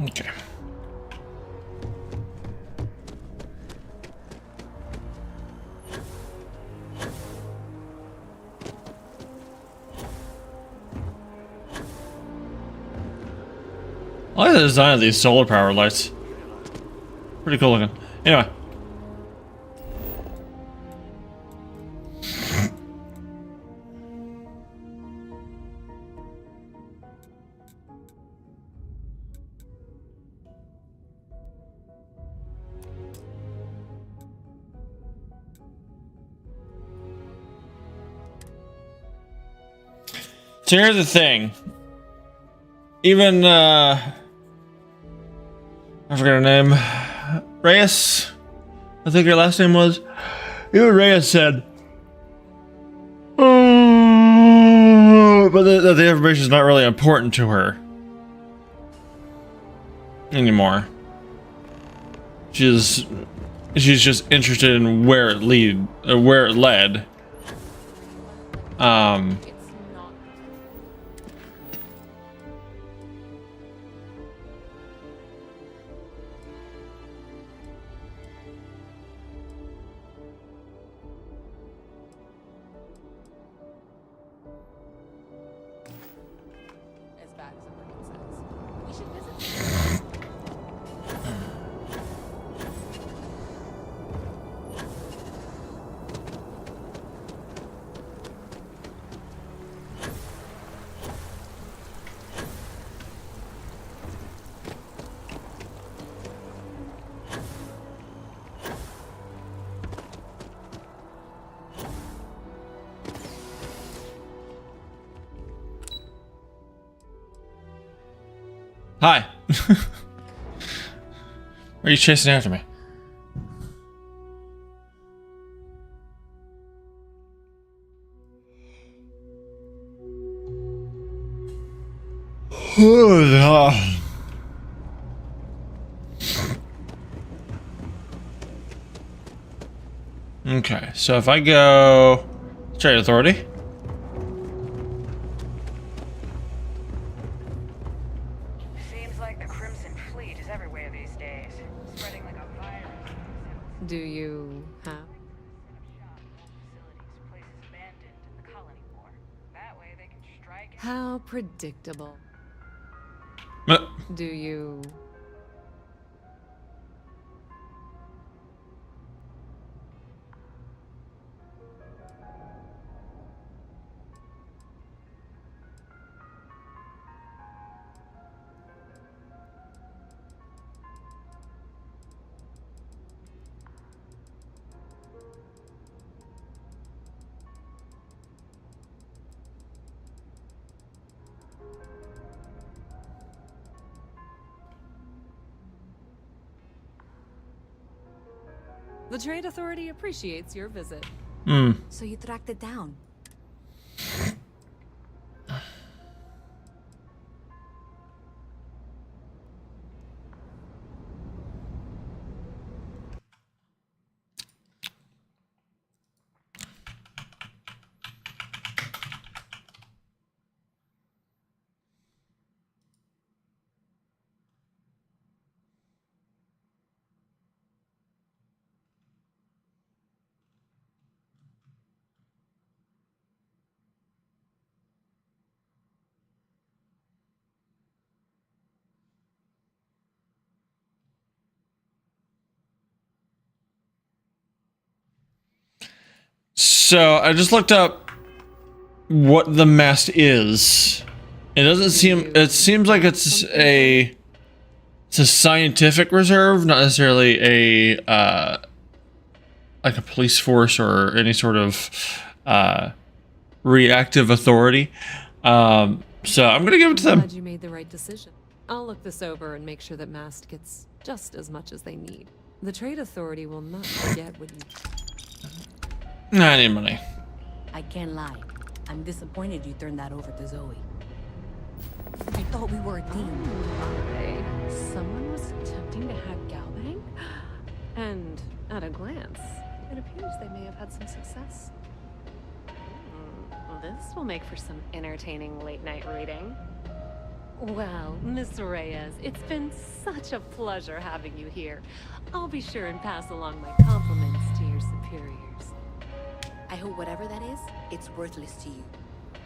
Okay. I like the design of these solar power lights. Pretty cool looking. Anyway. So here's the thing. Even, I forgot her name. Reyes? I think her last name was. Even Reyes said. But the information is not really important to her. Anymore. She's just interested in where it led. Hi. Why are you chasing after me? Okay, so if I go Trade Authority. Seems like the Crimson Fleet is everywhere these days, spreading like a virus. Do you have? How predictable. Do you? The Trade Authority appreciates your visit. So you tracked it down? So I just looked up what the mast is. It doesn't seem. It seems like it's a scientific reserve, not necessarily a like a police force or any sort of reactive authority. So I'm gonna give it to them. Glad you made the right decision. I'll look this over and make sure that Mast gets just as much as they need. The Trade Authority will not forget what you. I need money. I can't lie. I'm disappointed you turned that over to Zoe. I thought we were a team. Okay. Someone was attempting to hack Galbang? And at a glance, it appears they may have had some success. Well, this will make for some entertaining late-night reading. Well, Miss Reyes, it's been such a pleasure having you here. I'll be sure and pass along my compliments to your superiors. I hope whatever that is, it's worthless to you.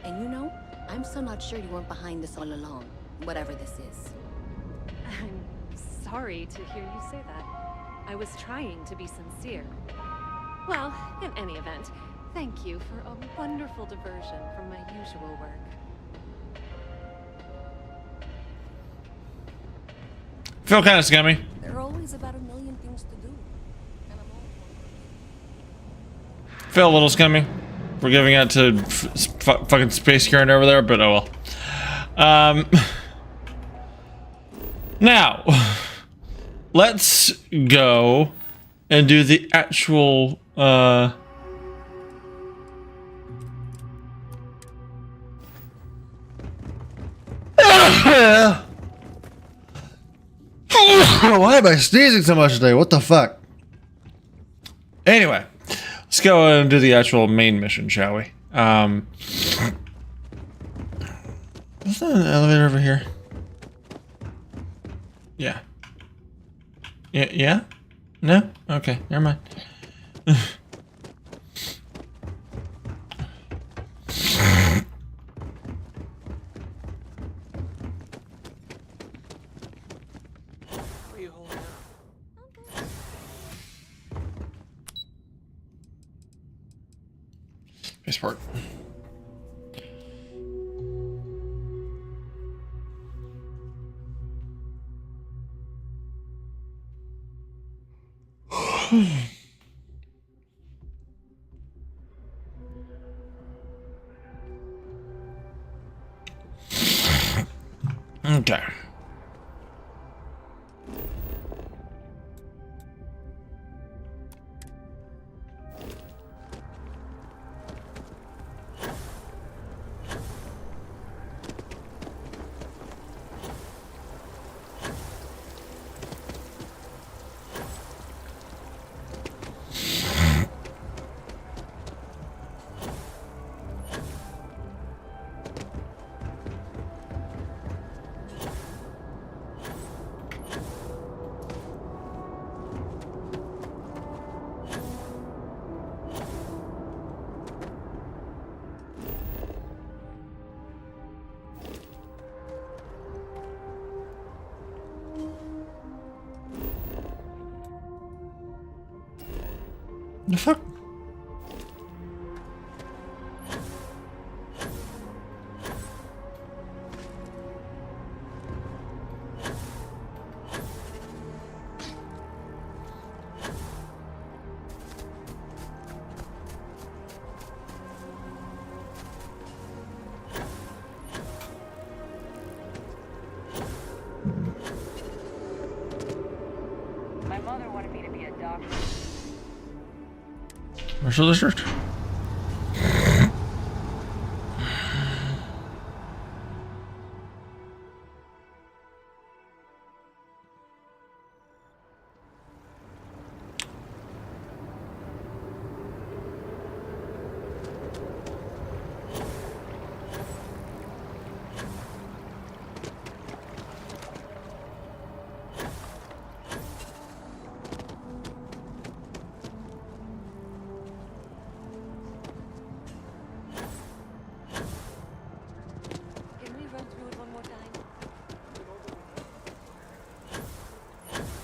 And you know, I'm still not sure you weren't behind this all along, whatever this is. I'm sorry to hear you say that. I was trying to be sincere. Well, in any event, thank you for a wonderful diversion from my usual work. Feel kind of scummy. There are always about a million things to do. And I'm all... Feel a little scummy. We're giving it to fucking space current over there, but oh well. Now, let's go and do the actual, why am I sneezing so much today? What the fuck? Anyway, let's go and do the actual main mission, shall we? Is there an elevator over here? Yeah. Yeah? No? Okay, never mind. This part. Okay. The fuck? My mother wanted me to be a doctor. Commercial district.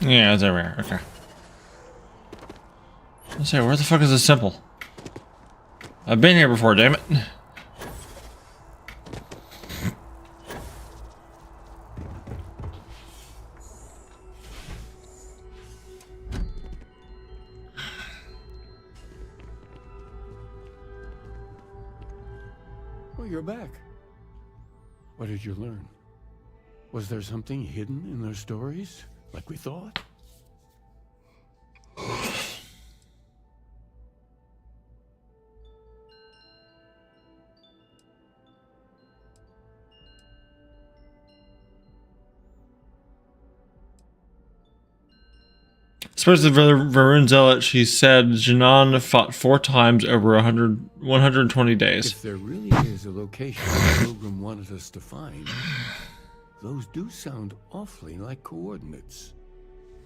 Yeah, it's everywhere. Okay. Let's say, where the fuck is the simple? I've been here before, damn it. Oh, you're back. What did you learn? Was there something hidden in their stories, like we thought? Especially for the Varun Zealot, she said Janan fought 4 times over 120 days. If there really is a location the Pilgrim wanted us to find, those do sound awfully like coordinates.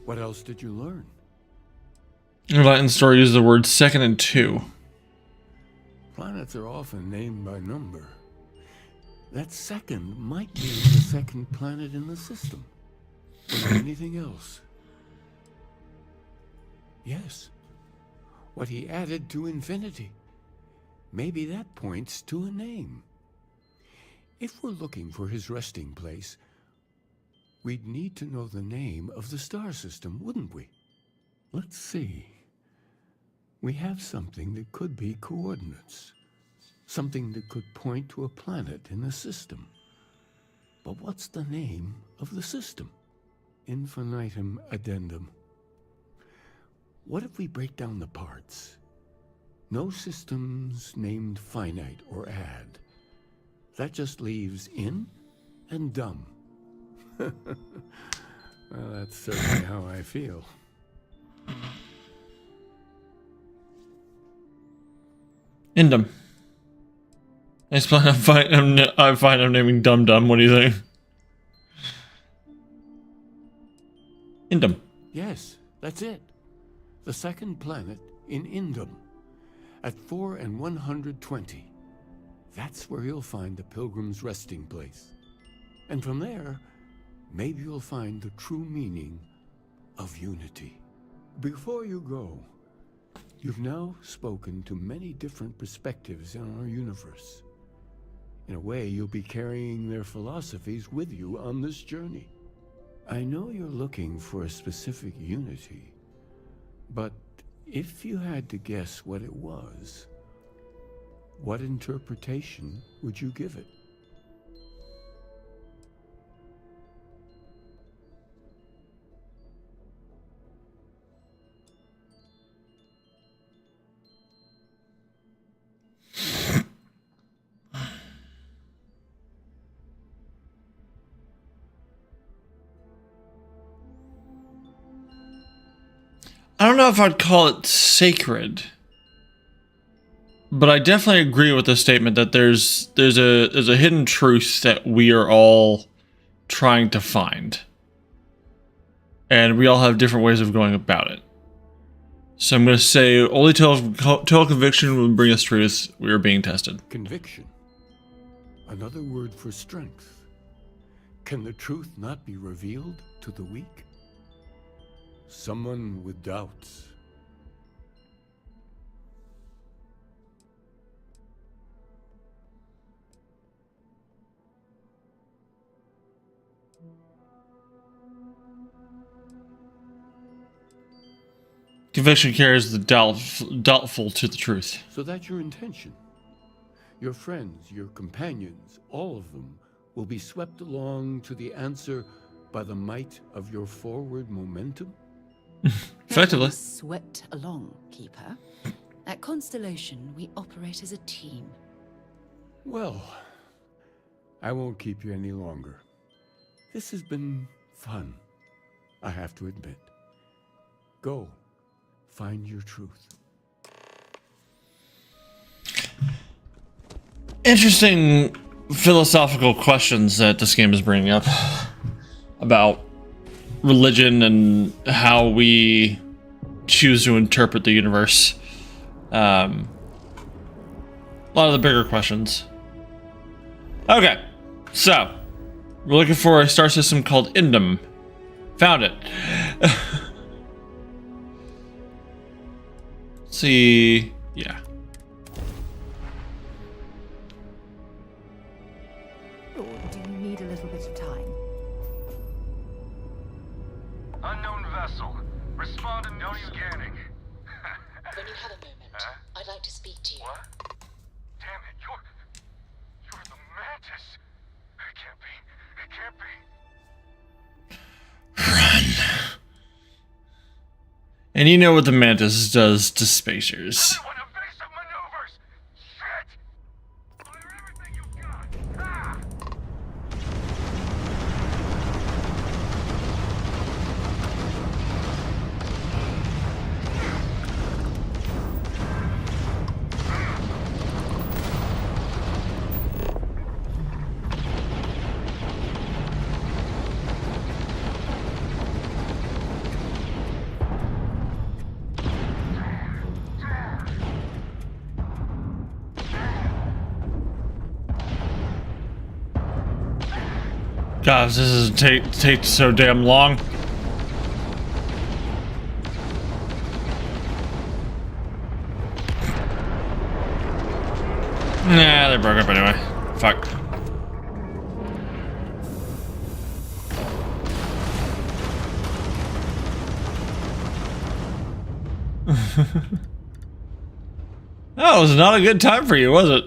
What else did you learn? The Latin story uses the words 2nd and 2. Planets are often named by number. That second might be the second planet in the system. Was there anything else? Yes. What he added to infinity. Maybe that points to a name. If we're looking for his resting place, we'd need to know the name of the star system, wouldn't we? Let's see. We have something that could be coordinates. Something that could point to a planet in the system. But what's the name of the system? Infinitum addendum. What if we break down the parts? No systems named finite or add. That just leaves in and dumb. Well, that's certainly how I feel. Indum. I find I'm naming Dum Dum. What do you think? Indum. Yes, that's it. The second planet in Indum. At 4 and 120. That's where you'll find the Pilgrim's resting place. And from there, maybe you'll find the true meaning of unity. Before you go, you've now spoken to many different perspectives in our universe. In a way, you'll be carrying their philosophies with you on this journey. I know you're looking for a specific unity, but if you had to guess what it was, what interpretation would you give it? I don't know if I'd call it sacred, but I definitely agree with the statement that there's a hidden truth that we are all trying to find, and we all have different ways of going about it. So I'm going to say only total conviction will bring us truth. We are being tested. Conviction. Another word for strength. Can the truth not be revealed to the weak? Someone with doubts. Conviction carries the doubtful to the truth. So that's your intention. Your friends, your companions, all of them will be swept along to the answer by the might of your forward momentum? Effectively. Swept along, Keeper. At Constellation, we operate as a team. Well, I won't keep you any longer. This has been fun, I have to admit. Go, find your truth. Interesting philosophical questions that this game is bringing up about religion and how we choose to interpret the universe. A lot of the bigger questions. Okay, so we're looking for a star system called Indum. Found it. See, yeah. Respond to no organic. When you have a moment, I'd like to speak to you. What? Damn it, you're the Mantis. It can't be. It can't be. Run. And you know what the Mantis does to spacers. Gosh, this is take so damn long. Nah, they broke up anyway. Fuck. That was not a good time for you, was it?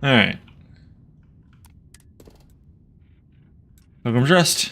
Alright. Pilgrim's Rest.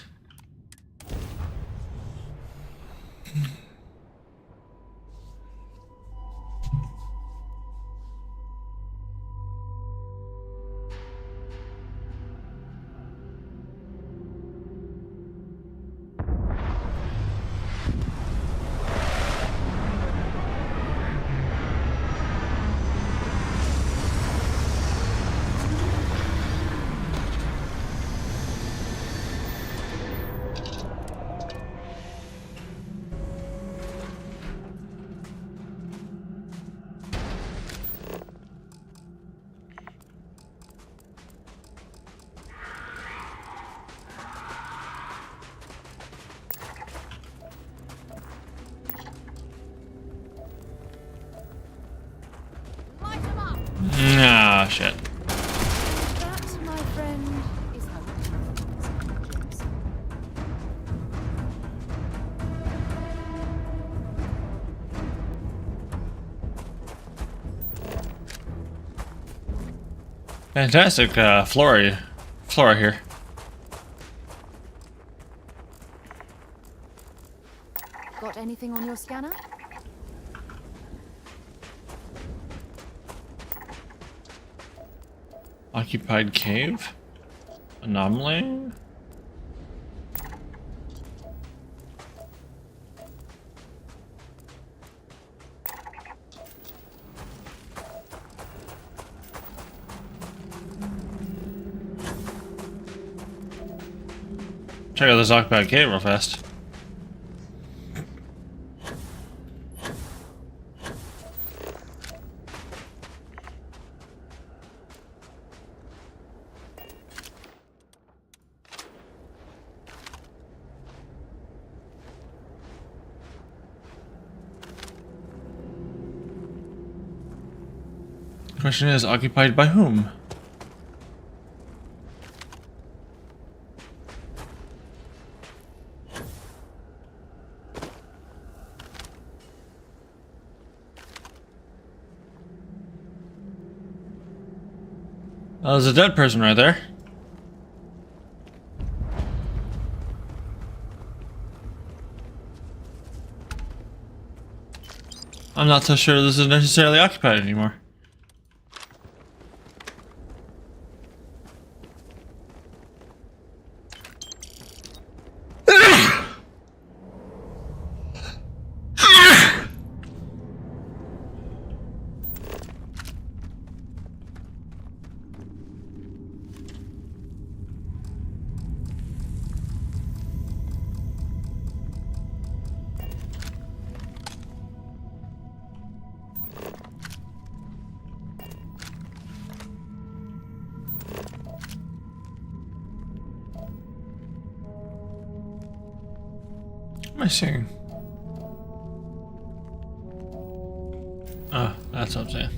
Ah, shit. That, my friend, is how you do things. Fantastic, flora here. Got anything on your scanner? Occupied cave? Anomaly? Check out this occupied cave real fast. Question is, occupied by whom? Oh, there's a dead person right there. I'm not so sure this is necessarily occupied anymore. What am I seeing? Oh, that's what I'm saying.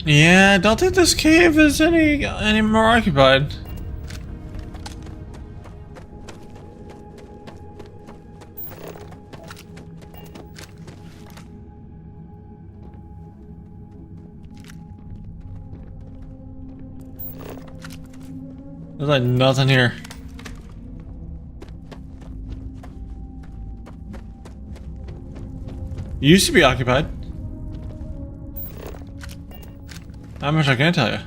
Yeah, I don't think this cave is any more occupied. There's like nothing here. Used to be occupied. How much I can tell you.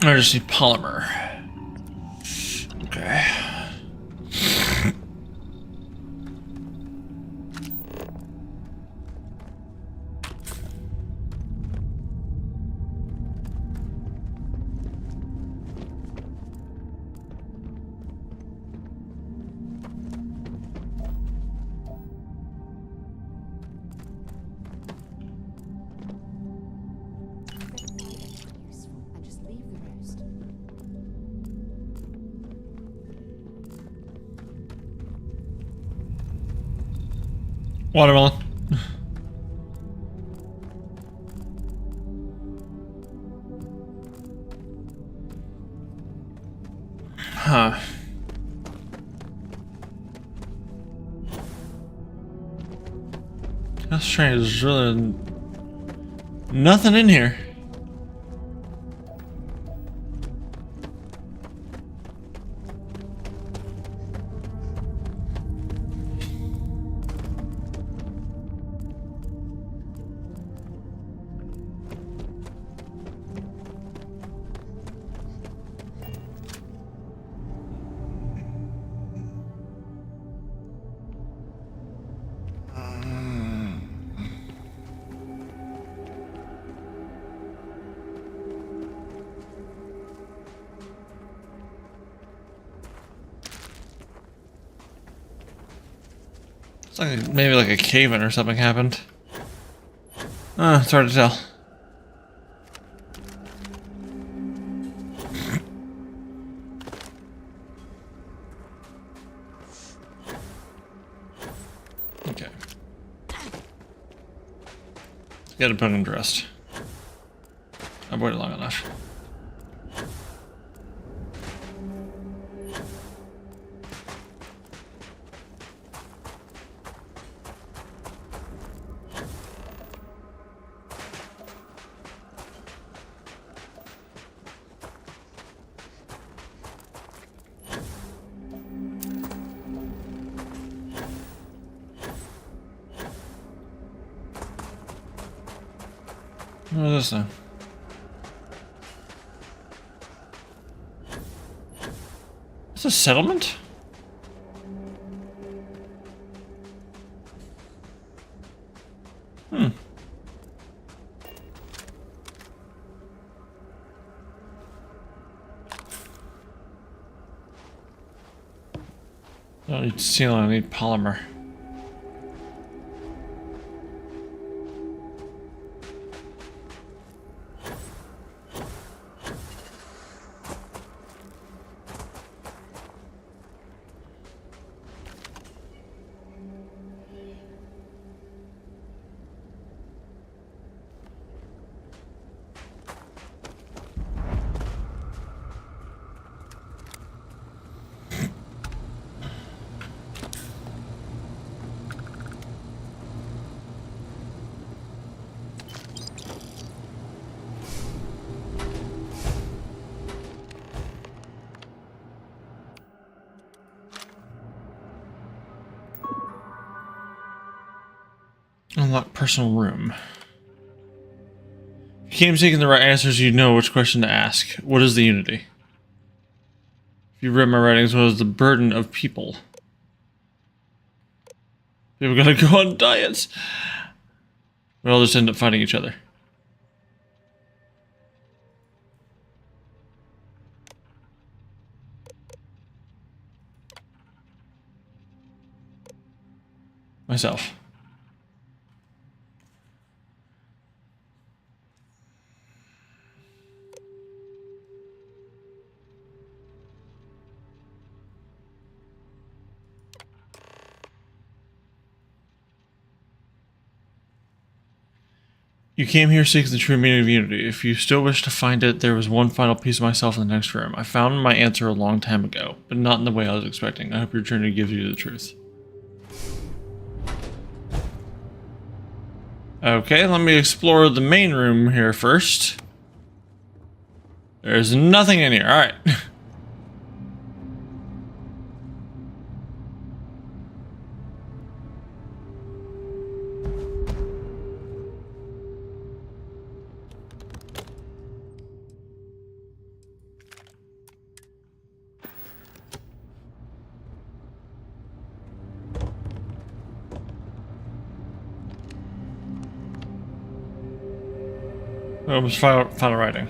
I just need polymer. Okay. And just leave the rest. Watermelon. Huh. That's strange. There's really nothing in here. It's like maybe like a cave-in or something happened. It's hard to tell. Okay. Gotta put him to rest. I've waited long enough. What is this then? Is this a settlement? Hmm. I don't need steel, I need polymer. Unlock personal room. If you came seeking the right answers, you know which question to ask. What is the unity? If you read my writings, what is the burden of people? People gotta go on diets. We all just end up fighting each other. Myself. You came here seeking the true meaning of unity. If you still wish to find it, there was one final piece of myself in the next room. I found my answer a long time ago, but not in the way I was expecting. I hope your journey gives you the truth. Okay, let me explore the main room here first. There's nothing in here. Alright. That was final writing.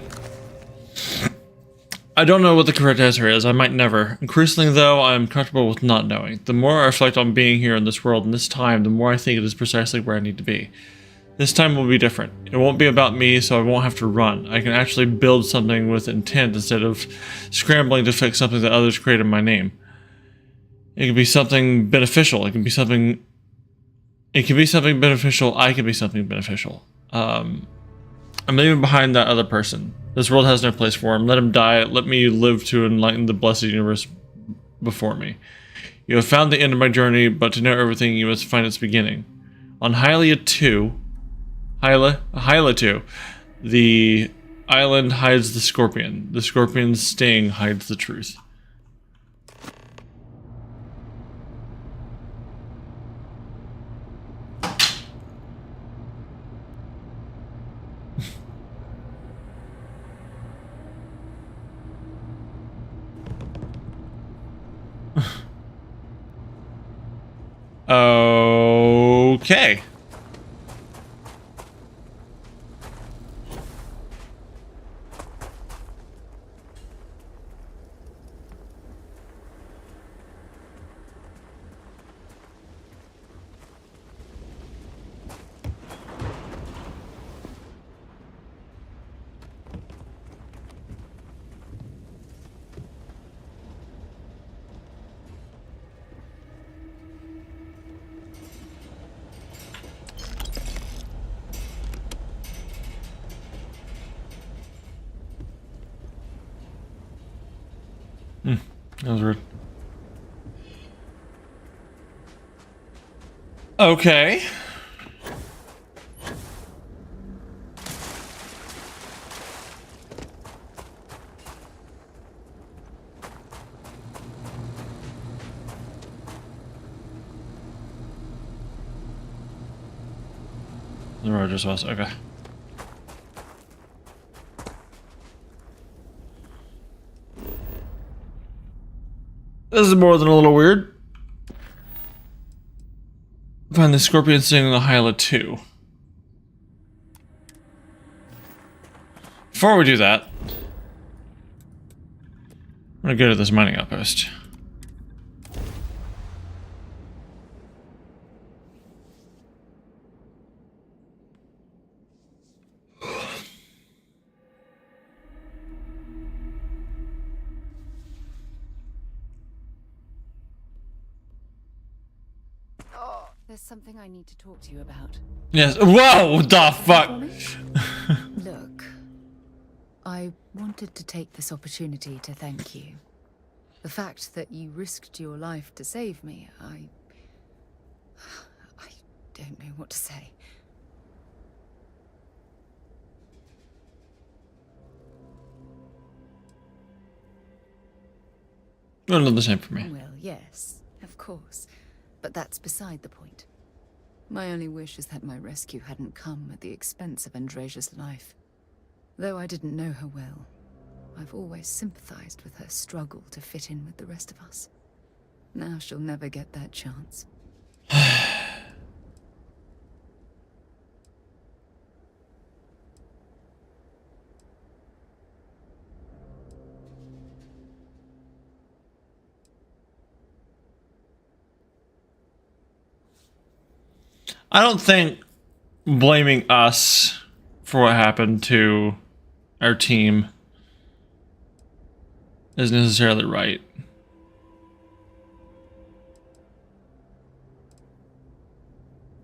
I don't know what the correct answer is. I might never. Increasingly, though, I am comfortable with not knowing. The more I reflect on being here in this world and this time, the more I think it is precisely where I need to be. This time will be different. It won't be about me, so I won't have to run. I can actually build something with intent instead of scrambling to fix something that others created in my name. It can be something beneficial. It can be something beneficial. I can be something beneficial. I'm leaving behind that other person. This world has no place for him. Let him die. Let me live to enlighten the blessed universe before me. You have found the end of my journey, but to know everything, you must find its beginning. On Hylia 2, the island hides the scorpion. The scorpion's sting hides the truth. Okay. That was rude. Okay. The road just was okay. This is more than a little weird. Find the scorpion sting in the Hyla 2. Before we do that, I'm gonna go to this mining outpost. There's something I need to talk to you about. Yes. Whoa! What the fuck? Look, I wanted to take this opportunity to thank you. The fact that you risked your life to save me, I don't know what to say. Well, not the same for me. Well, yes, of course. But that's beside the point. My only wish is that my rescue hadn't come at the expense of Andresia's life. Though I didn't know her well, I've always sympathized with her struggle to fit in with the rest of us. Now she'll never get that chance. I don't think blaming us for what happened to our team is necessarily right.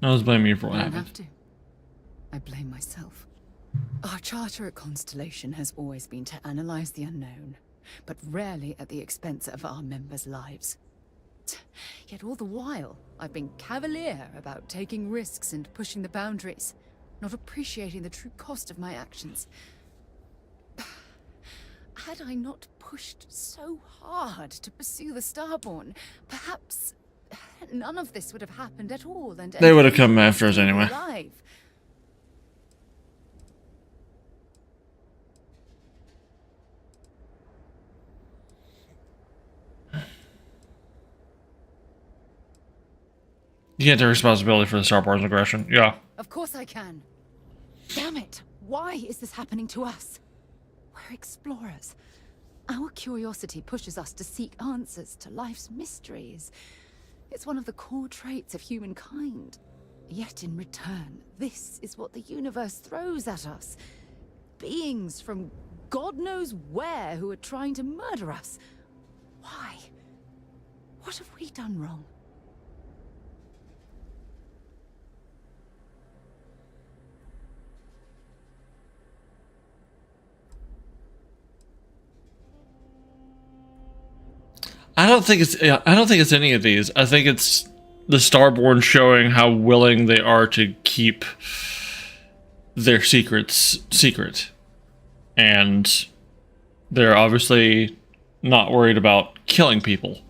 I was blaming you for what I don't happened. have to. I blame myself. Our charter at Constellation has always been to analyze the unknown, but rarely at the expense of our members' lives. Yet all the while, I've been cavalier about taking risks and pushing the boundaries, not appreciating the true cost of my actions. Had I not pushed so hard to pursue the Starborn, perhaps none of this would have happened at all, and They would have come after us anyway. Alive. You can't take responsibility for the Starborn's aggression. Yeah. Of course I can. Damn it! Why is this happening to us? We're explorers. Our curiosity pushes us to seek answers to life's mysteries. It's one of the core traits of humankind. Yet in return, this is what the universe throws at us. Beings from God knows where who are trying to murder us. Why? What have we done wrong? I don't think it's any of these. I think it's the Starborn showing how willing they are to keep their secrets secret. And they're obviously not worried about killing people.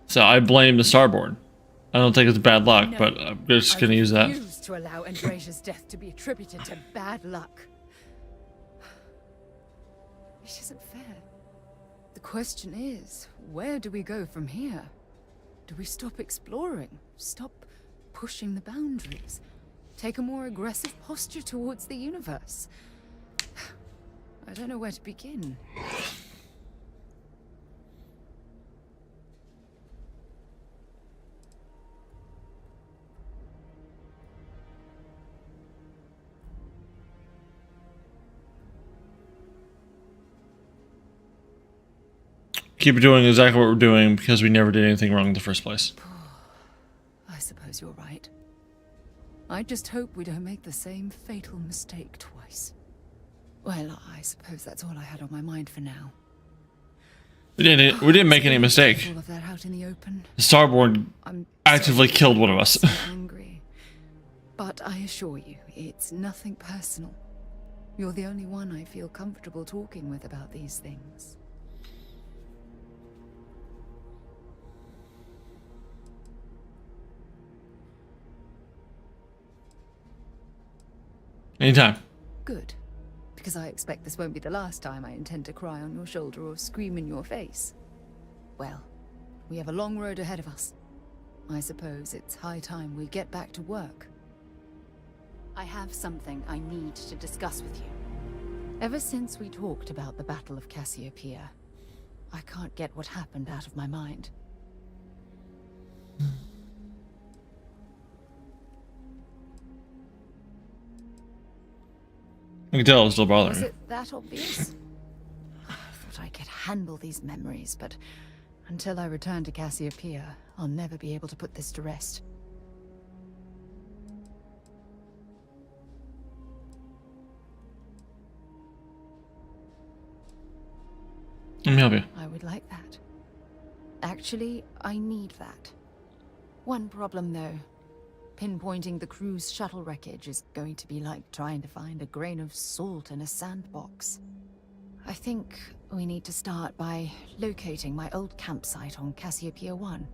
So I blame the Starborn. I don't think it's bad luck, No, but I'm just going to use that. I refuse to allow Andresia's death to be attributed to bad luck. It isn't fair. The question is, where do we go from here? Do we stop exploring? Stop pushing the boundaries? Take a more aggressive posture towards the universe? I don't know where to begin. Keep doing exactly what we're doing because we never did anything wrong in the first place. I suppose you're right. I just hope we don't make the same fatal mistake twice. Well, I suppose that's all I had on my mind for now. We didn't make any mistake. All of that out in the open. The Starborn I'm actively killed one of us. so angry. But I assure you, it's nothing personal. You're the only one I feel comfortable talking with about these things. Anytime. Good. Because I expect this won't be the last time I intend to cry on your shoulder or scream in your face. Well, we have a long road ahead of us. I suppose it's high time we get back to work. I have something I need to discuss with you. Ever since we talked about the Battle of Cassiopeia, I can't get what happened out of my mind. I can tell it was still bothering Was me. it that obvious? I thought I could handle these memories, but until I return to Cassiopeia, I'll never be able to put this to rest. Let me help you. I would like that. Actually, I need that. One problem, though. Pinpointing the crew's shuttle wreckage is going to be like trying to find a grain of salt in a sandbox. I think we need to start by locating my old campsite on Cassiopeia 1.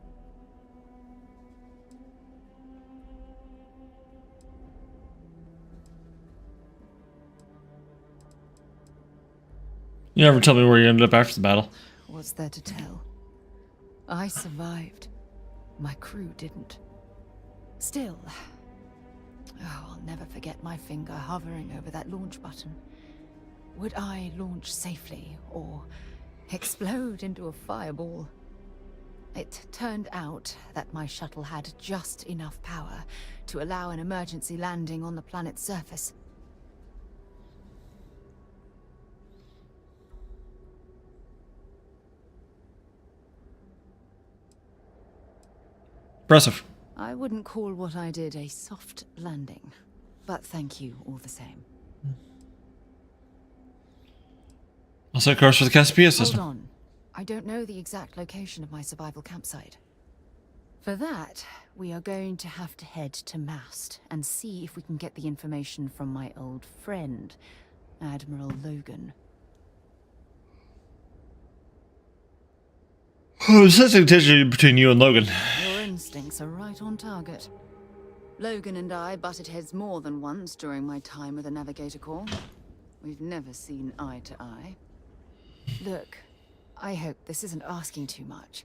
You never tell me where you ended up after the battle. What's there to tell? I survived. My crew didn't. Still, I'll never forget my finger hovering over that launch button. Would I launch safely or explode into a fireball? It turned out that my shuttle had just enough power to allow an emergency landing on the planet's surface. Impressive. I wouldn't call what I did a soft landing, but thank you all the same. I'll set course for the Cassiopeia system. Hold on. I don't know the exact location of my survival campsite. For that, we are going to have to head to Mast and see if we can get the information from my old friend, Admiral Logan. Oh, sensing tension between you and Logan. Your instincts are right on target. Logan and I butted heads more than once during my time with the Navigator Corps. We've never seen eye to eye. Look, I hope this isn't asking too much.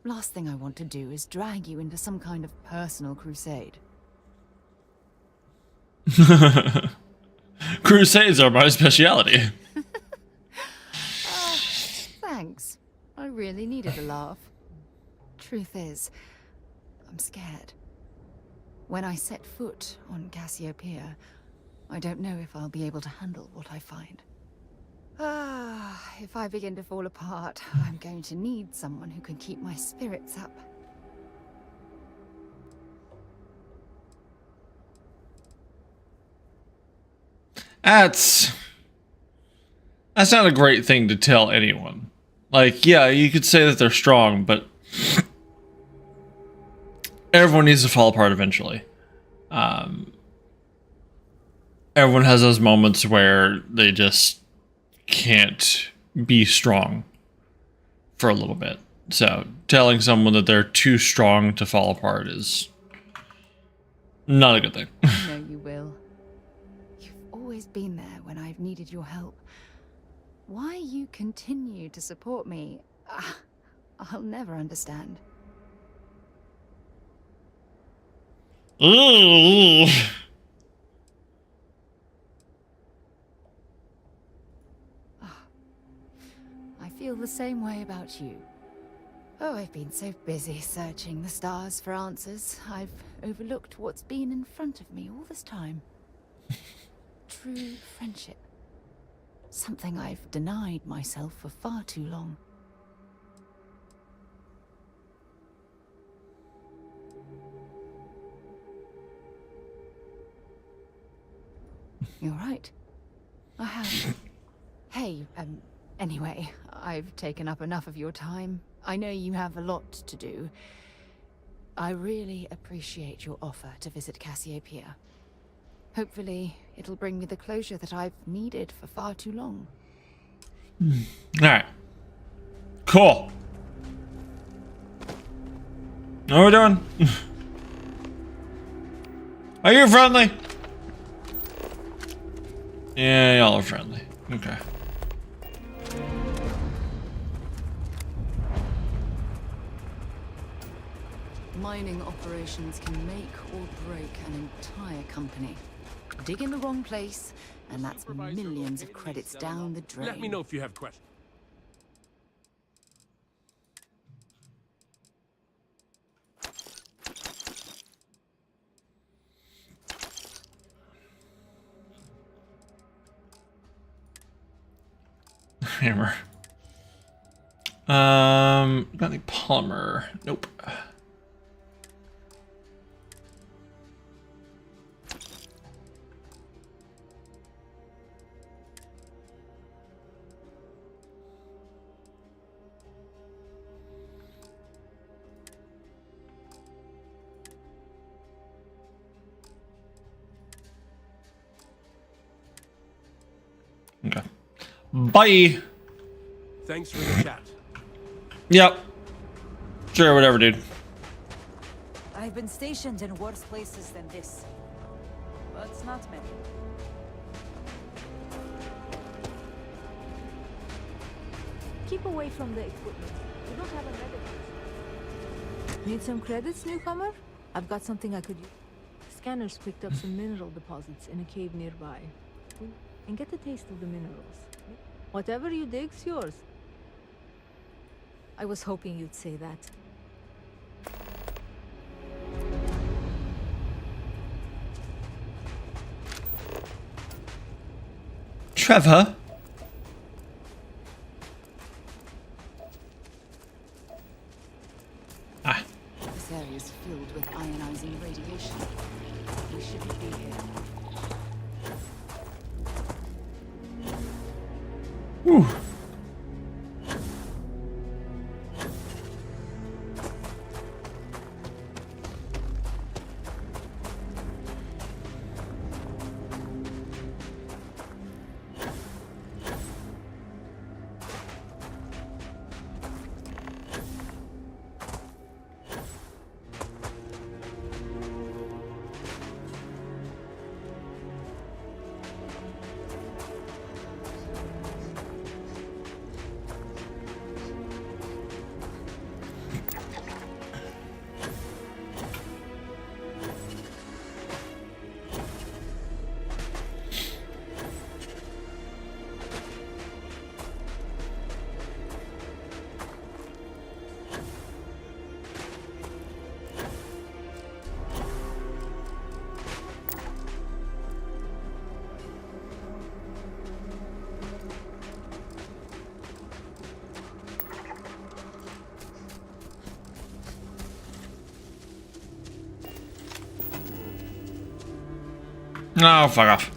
Last thing I want to do is drag you into some kind of personal crusade. Crusades are my speciality. Thanks. I really needed a laugh. Truth is, I'm scared. When I set foot on Cassiopeia, I don't know if I'll be able to handle what I find. If I begin to fall apart, I'm going to need someone who can keep my spirits up. That's not a great thing to tell anyone. Like, yeah, you could say that they're strong, but everyone needs to fall apart eventually. Everyone has those moments where they just can't be strong for a little bit. So telling someone that they're too strong to fall apart is not a good thing. I know you will. You've always been there when I've needed your help. Why you continue to support me, I'll never understand. Ooh. I feel the same way about you. Oh, I've been so busy searching the stars for answers, I've overlooked what's been in front of me all this time. True friendship. Something I've denied myself for far too long. You're right. I have. Hey, anyway, I've taken up enough of your time. I know you have a lot to do. I really appreciate your offer to visit Cassiopeia. Hopefully, it'll bring me the closure that I've needed for far too long. Alright. Cool. What are we doing? Are you friendly? Yeah, y'all are friendly. Okay. Mining operations can make or break an entire company. Dig in the wrong place, and that's millions of credits down the drain. Let me know if you have questions. Hammer. Got any polymer? Nope. Okay. Bye. Thanks for the chat. Yep. Sure, whatever, dude. I've been stationed in worse places than this, but not many. keep away from the equipment. We don't have a medic. Need some credits, newcomer? I've got something I could use. Scanners picked up some mineral deposits in a cave nearby. And get a taste of the minerals. Whatever you dig's yours. I was hoping you'd say that. Trevor? Ah. This area is filled with ionizing radiation. We shouldn't be here. Whew. No, fuck off.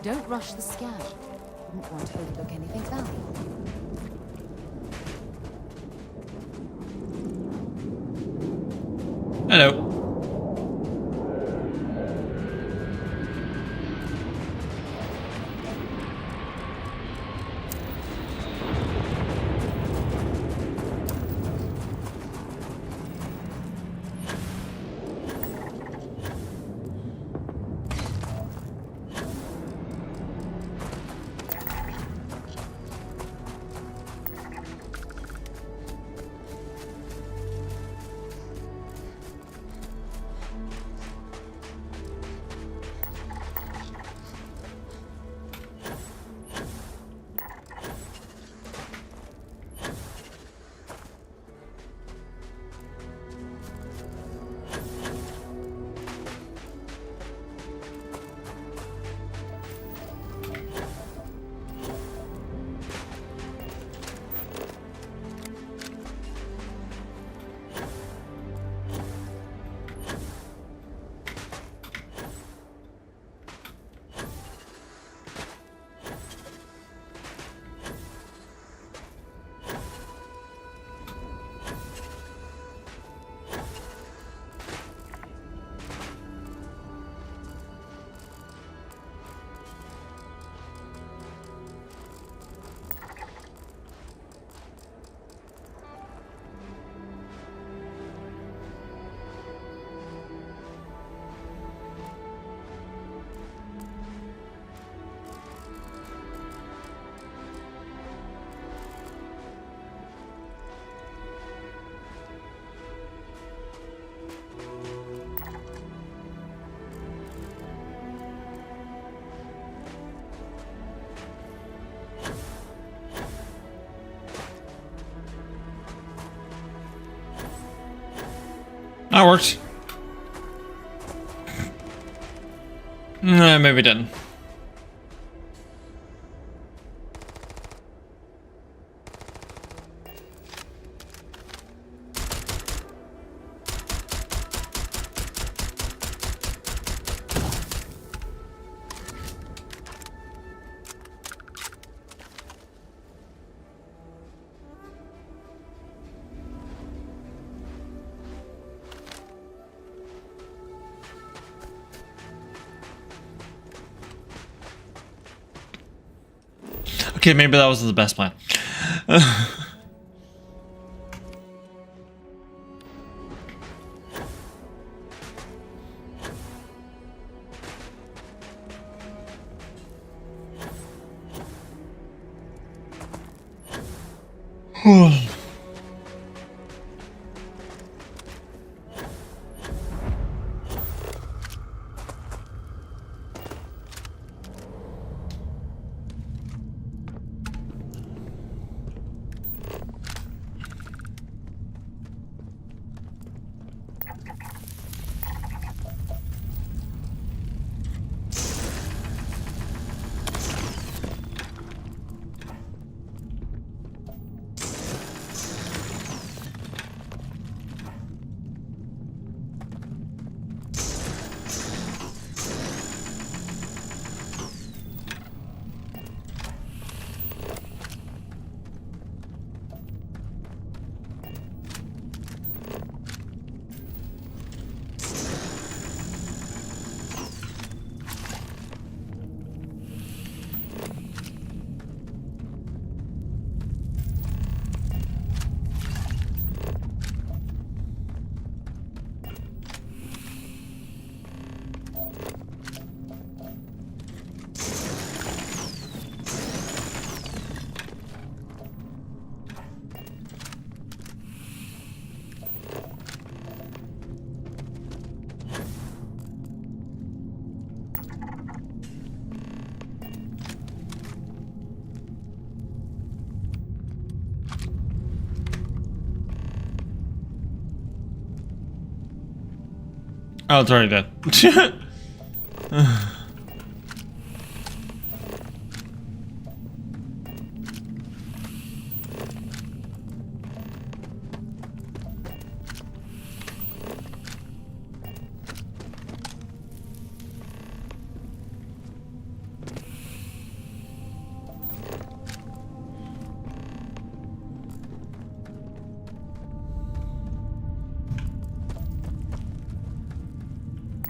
Don't rush the scan. Wouldn't want to overlook anything valuable. Hello. That works. Maybe it didn't. Okay, maybe that wasn't the best plan. Oh, it's already dead.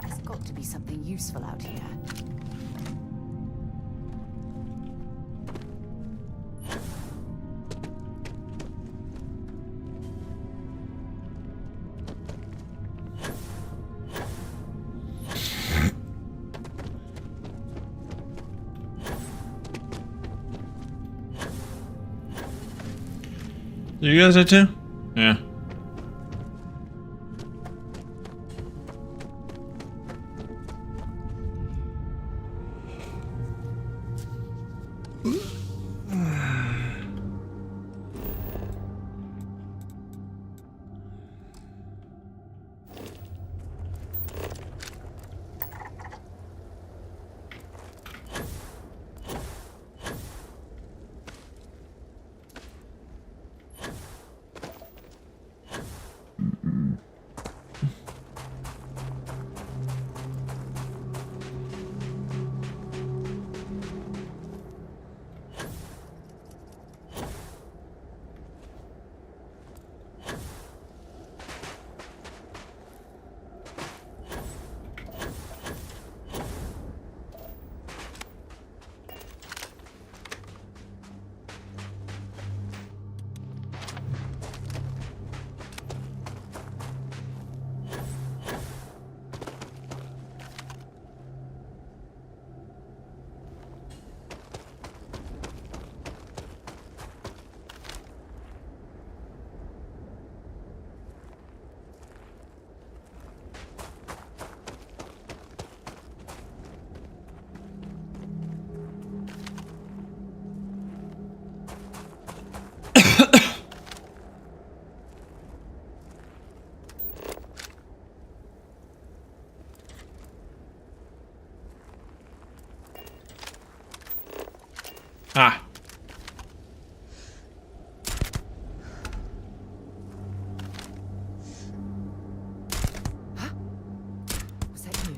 There's got to be something useful out here. You guys did too? Yeah. Ah. Was that you?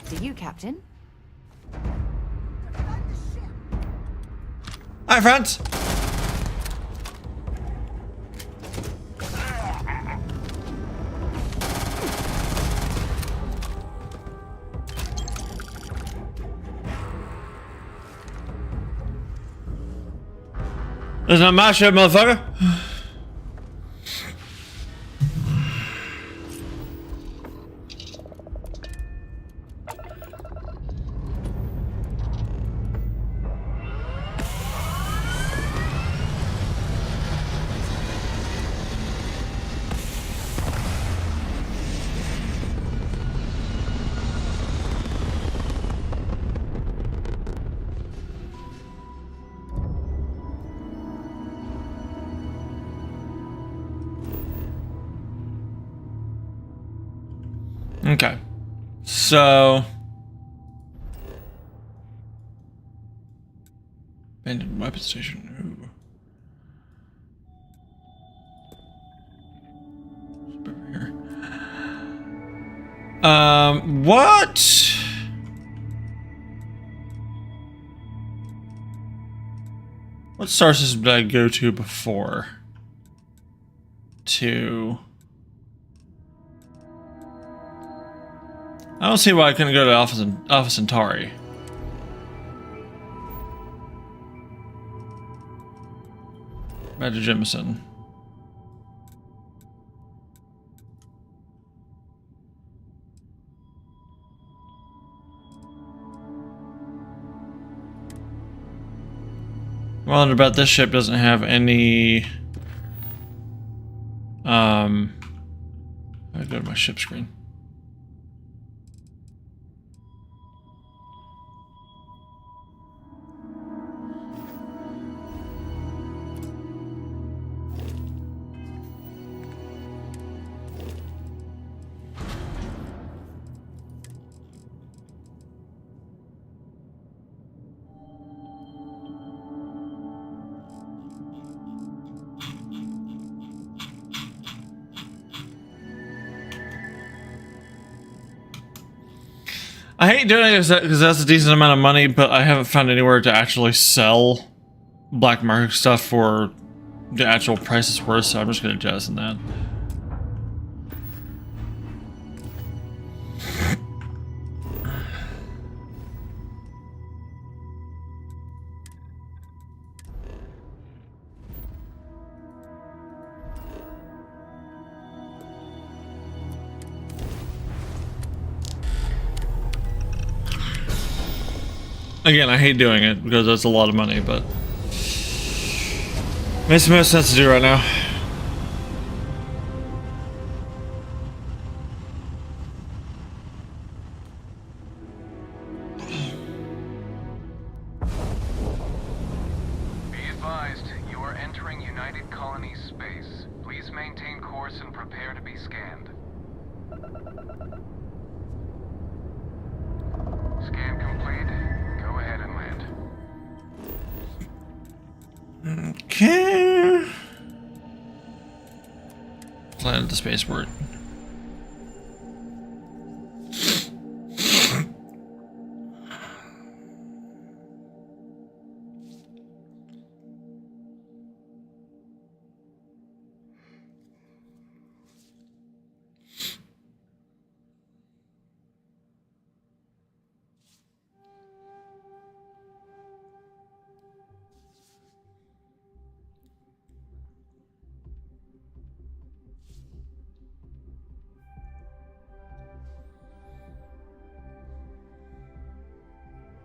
To you, Captain. Hi, friends. That's not my shit, motherfucker. Okay. So abandoned weapon station. Ooh. Over here. What? What star system did I go to before? I don't see why I couldn't go to Alpha Centauri. Back to Jemison. Well, about this ship doesn't have any. I go to my ship screen. I hate doing it because that's a decent amount of money, but I haven't found anywhere to actually sell black market stuff for the actual price it's worth, so I'm just going to jettison that. Again, I hate doing it because that's a lot of money, but makes the most sense to do right now. Be advised, you are entering United Colonies space. Please maintain course and prepare to be scanned. Scan complete. Go ahead and land. Okay. Land at the spaceport.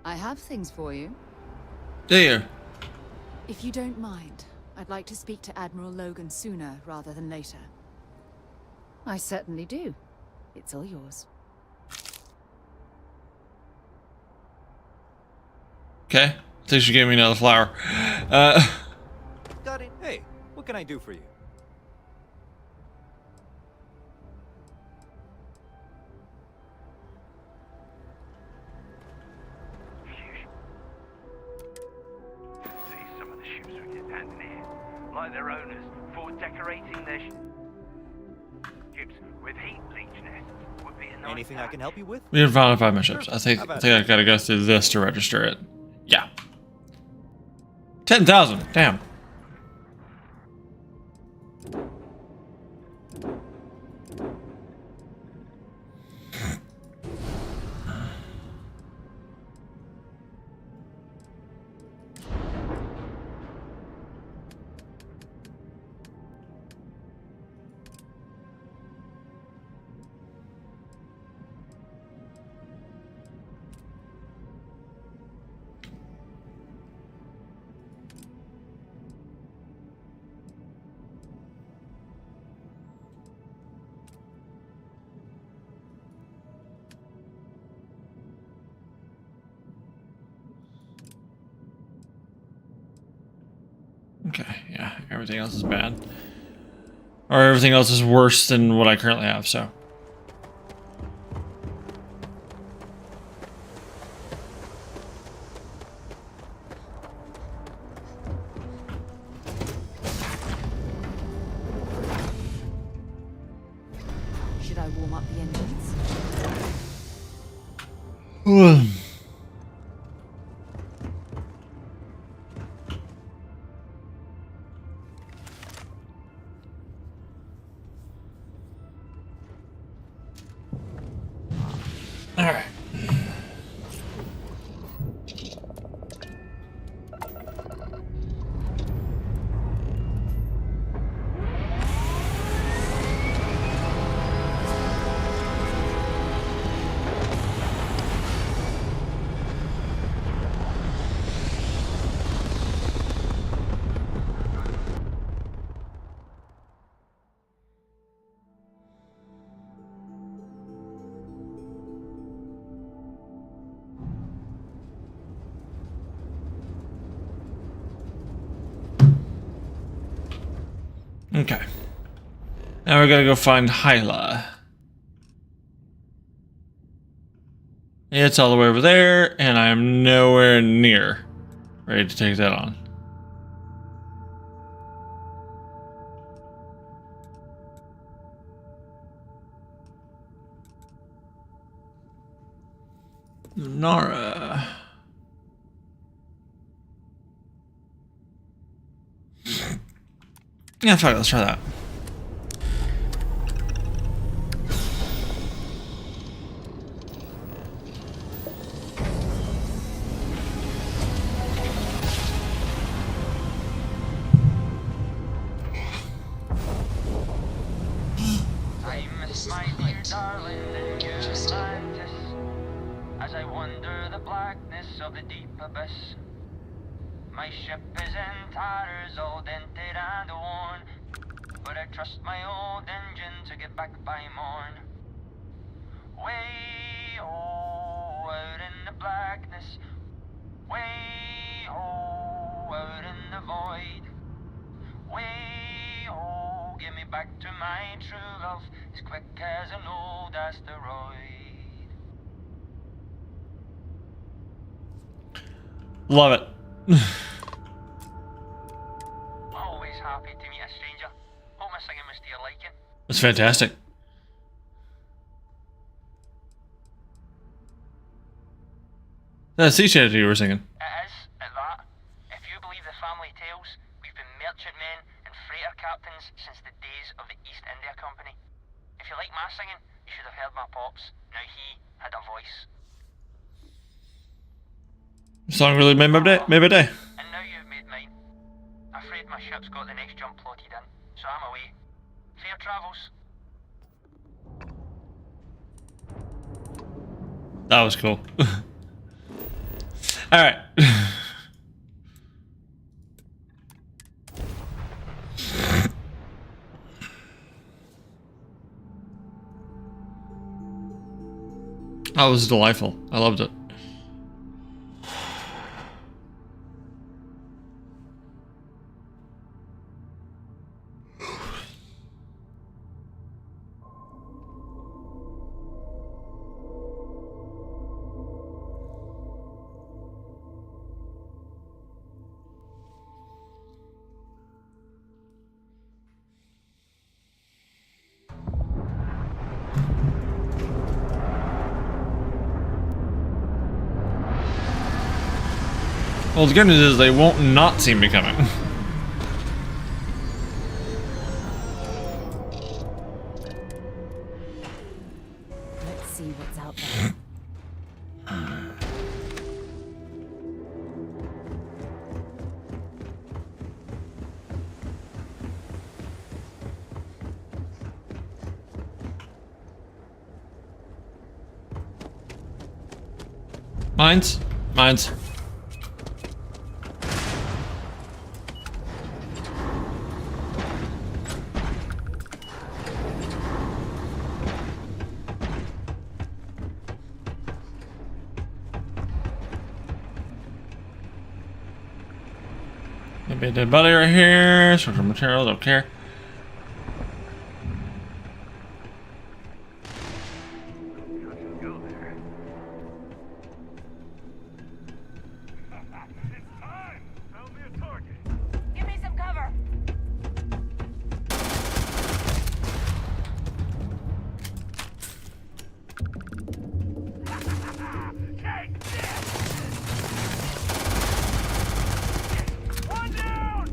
I have things for you. There. If you don't mind, I'd like to speak to Admiral Logan sooner rather than later. I certainly do. It's all yours. Okay. I think she gave me another flower. Got it. Hey, what can I do for you? See some of the ships we get handed here, like their owners, for decorating their ships with heat bleach nests. Would be a nice Anything I can help you with? We have found 5 ships. I think I gotta go through this to register it. Yeah. 10,000. Damn. Okay, yeah, everything else is bad. Or everything else is worse than what I currently have, so. Should I warm up the engines? All right. Okay. Now we're gonna go find Hyla. It's all the way over there, and I'm nowhere near ready to take that on. Nara. Yeah, fuck it, let's try that. I miss my dear darling in Atlantis, as I wander the blackness of the deep abyss. My ship is in tatters, all dented and worn, but I trust my old engine to get back by morn. Way out in the blackness, way out in the void, way give me back to my true love, as quick as an old asteroid. Love it. Always happy to meet a stranger. Hope my singing was to your liking. That's fantastic. That's the sea you were singing. It is, at that. If you believe the family tales, we've been merchantmen and freighter captains since the days of the East India Company. If you like my singing, you should have heard my pops. Now he had a voice. The song really made my day. And now you've made mine. Afraid my ship's got the next jump plotted in, so I'm away. Fair travels. That was cool. All right. That was delightful. I loved it. Well, the good news is they won't not see me coming. Let's see what's out there. Mines? Mines. Maybe a dead body right here. Structural material, don't care. Give me some cover. Take this. One down.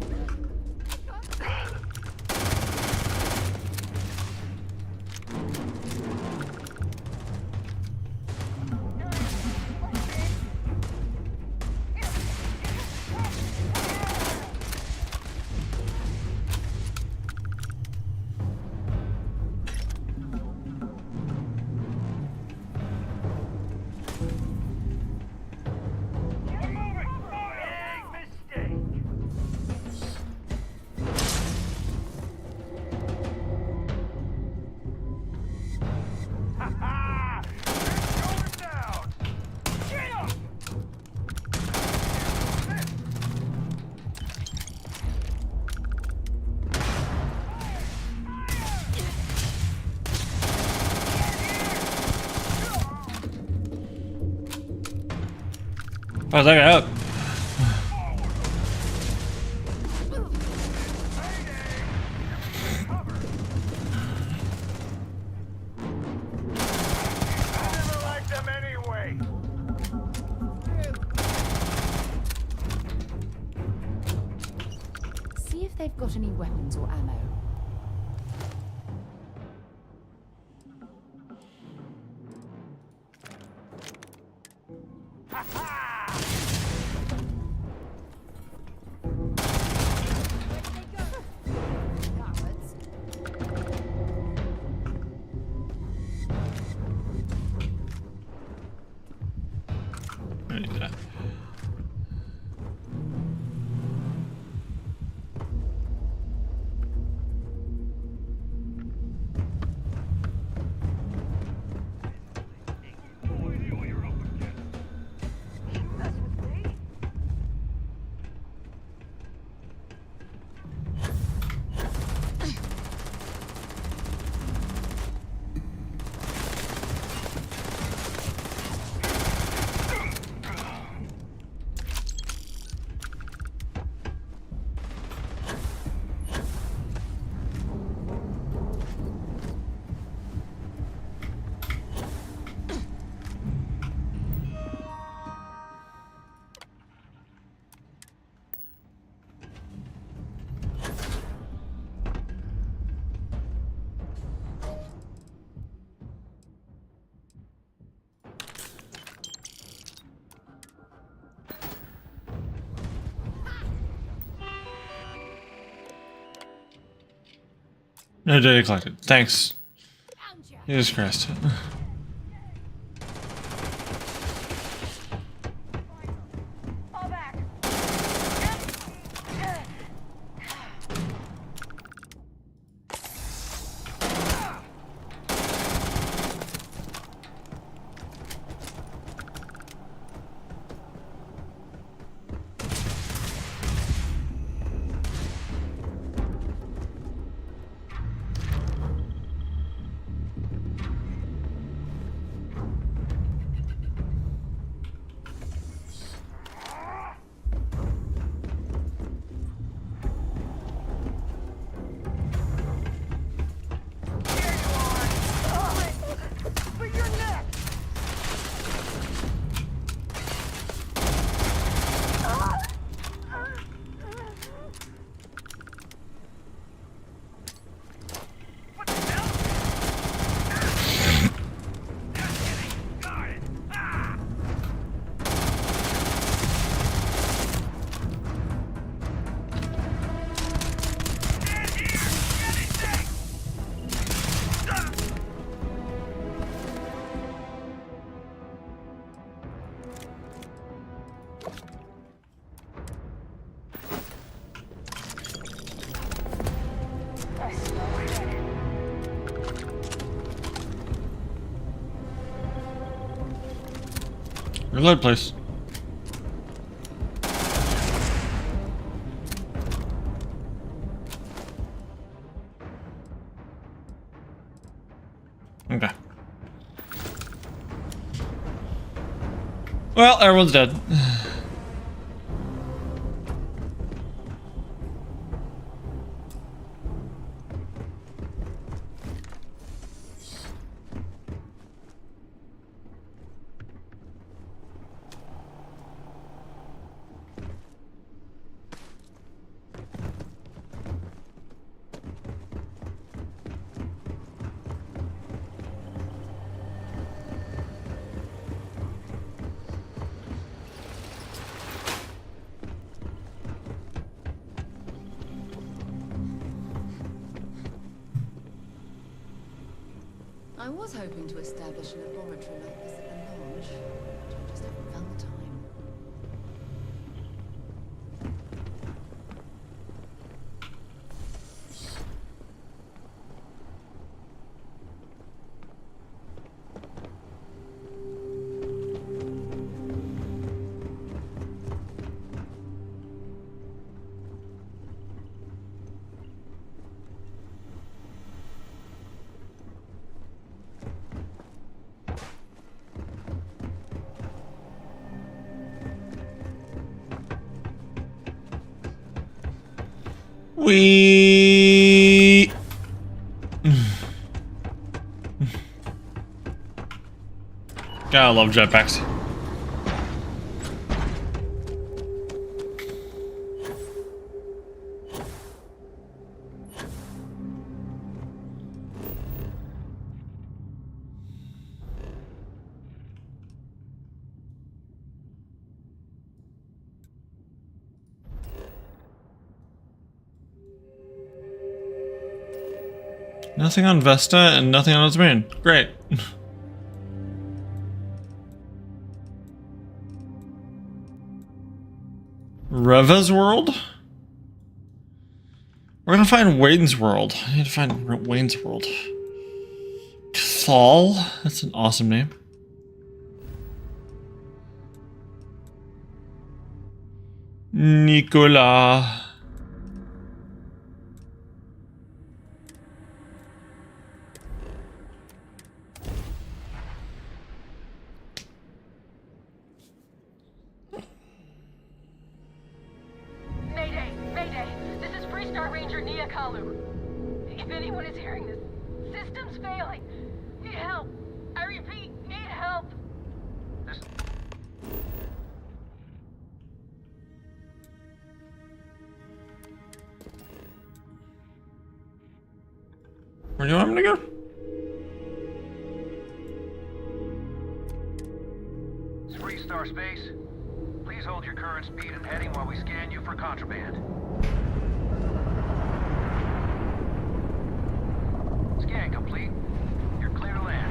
How's that guy up? See if they've got any weapons or ammo. No data collected. Thanks. Jesus Christ. Reload, please. Okay. Well, everyone's dead. I was hoping to establish a laboratory like this at the launch, but I just haven't found the time. We gotta love jetpacks. Nothing on Vesta and nothing on its main. Great. Reva's world? We're gonna find Wayne's world. I need to find Wayne's world. Fall? That's an awesome name. Nicola. Mayday! Mayday! This is Freestar Ranger Nia Kalu. If anyone is hearing this, system's failing. Need help. I repeat, need help. Where do you want me to go? It's Freestar Space. Please hold your current speed and heading while we scan you for contraband. Scan complete. You're clear to land.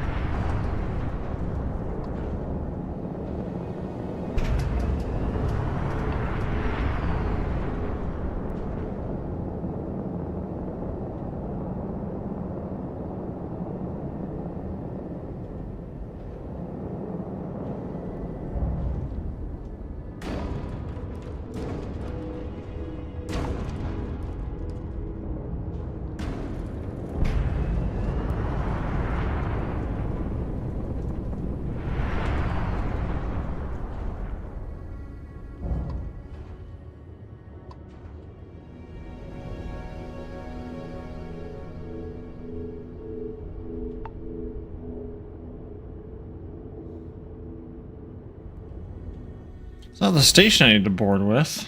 It's not the station I need to board with.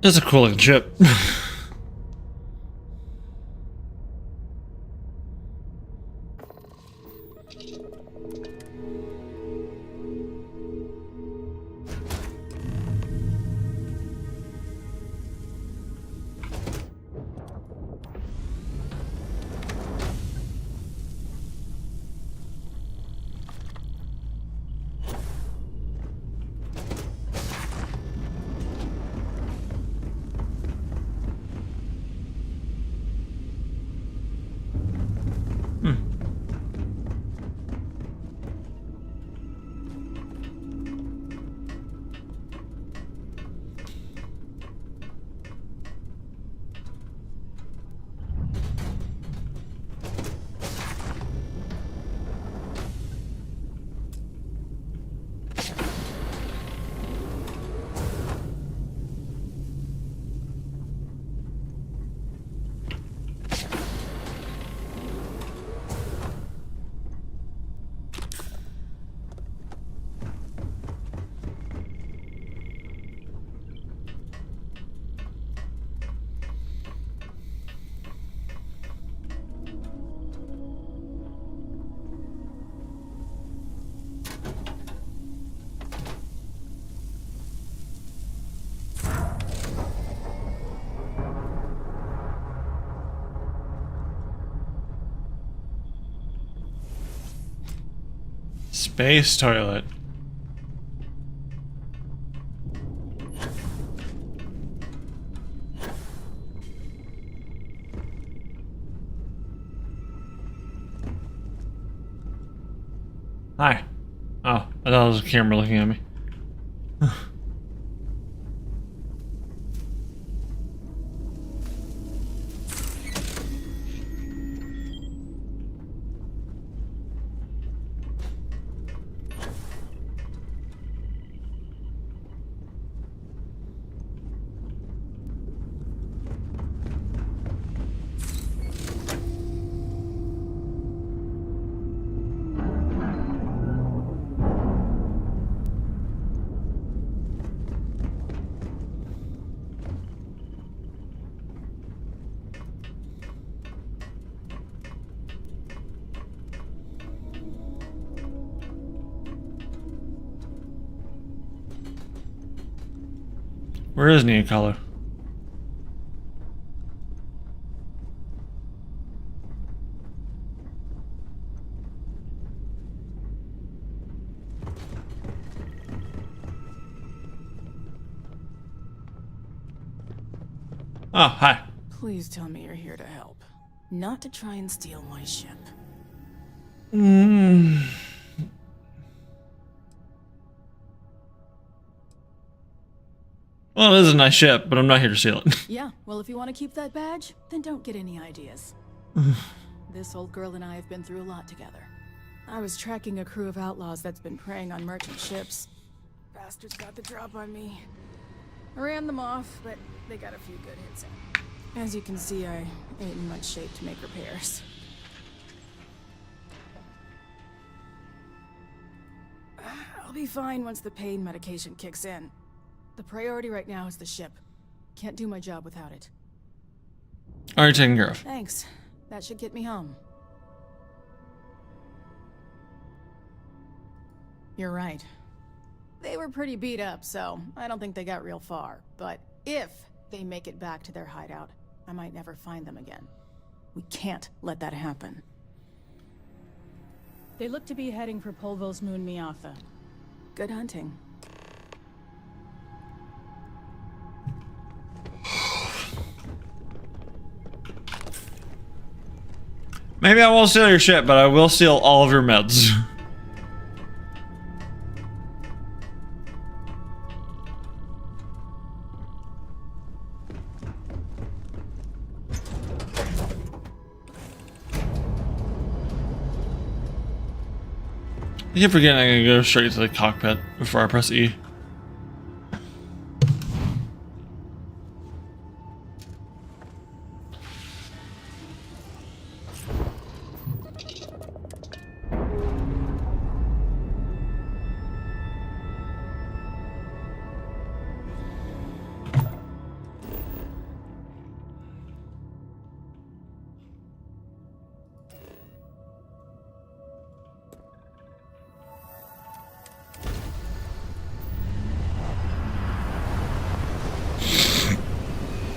That's a cool looking ship. Space toilet. Hi. Oh, I thought it was a camera looking at me. Where is Nia Color? Oh, hi. Please tell me you're here to help, not to try and steal my ship. Well, it is a nice ship, but I'm not here to steal it. Yeah, well, if you want to keep that badge, then don't get any ideas. This old girl and I have been through a lot together. I was tracking a crew of outlaws that's been preying on merchant ships. Bastards got the drop on me. I ran them off, but they got a few good hits in. As you can see, I ain't in much shape to make repairs. I'll be fine once the pain medication kicks in. The priority right now is the ship. Can't do my job without it. Already taken care of. Thanks. That should get me home. You're right. They were pretty beat up, so I don't think they got real far. But if they make it back to their hideout, I might never find them again. We can't let that happen. They look to be heading for Polvo's moon Miatha. Good hunting. Maybe I won't steal your ship, but I will steal all of your meds. I keep forgetting I can go straight to the cockpit before I press E.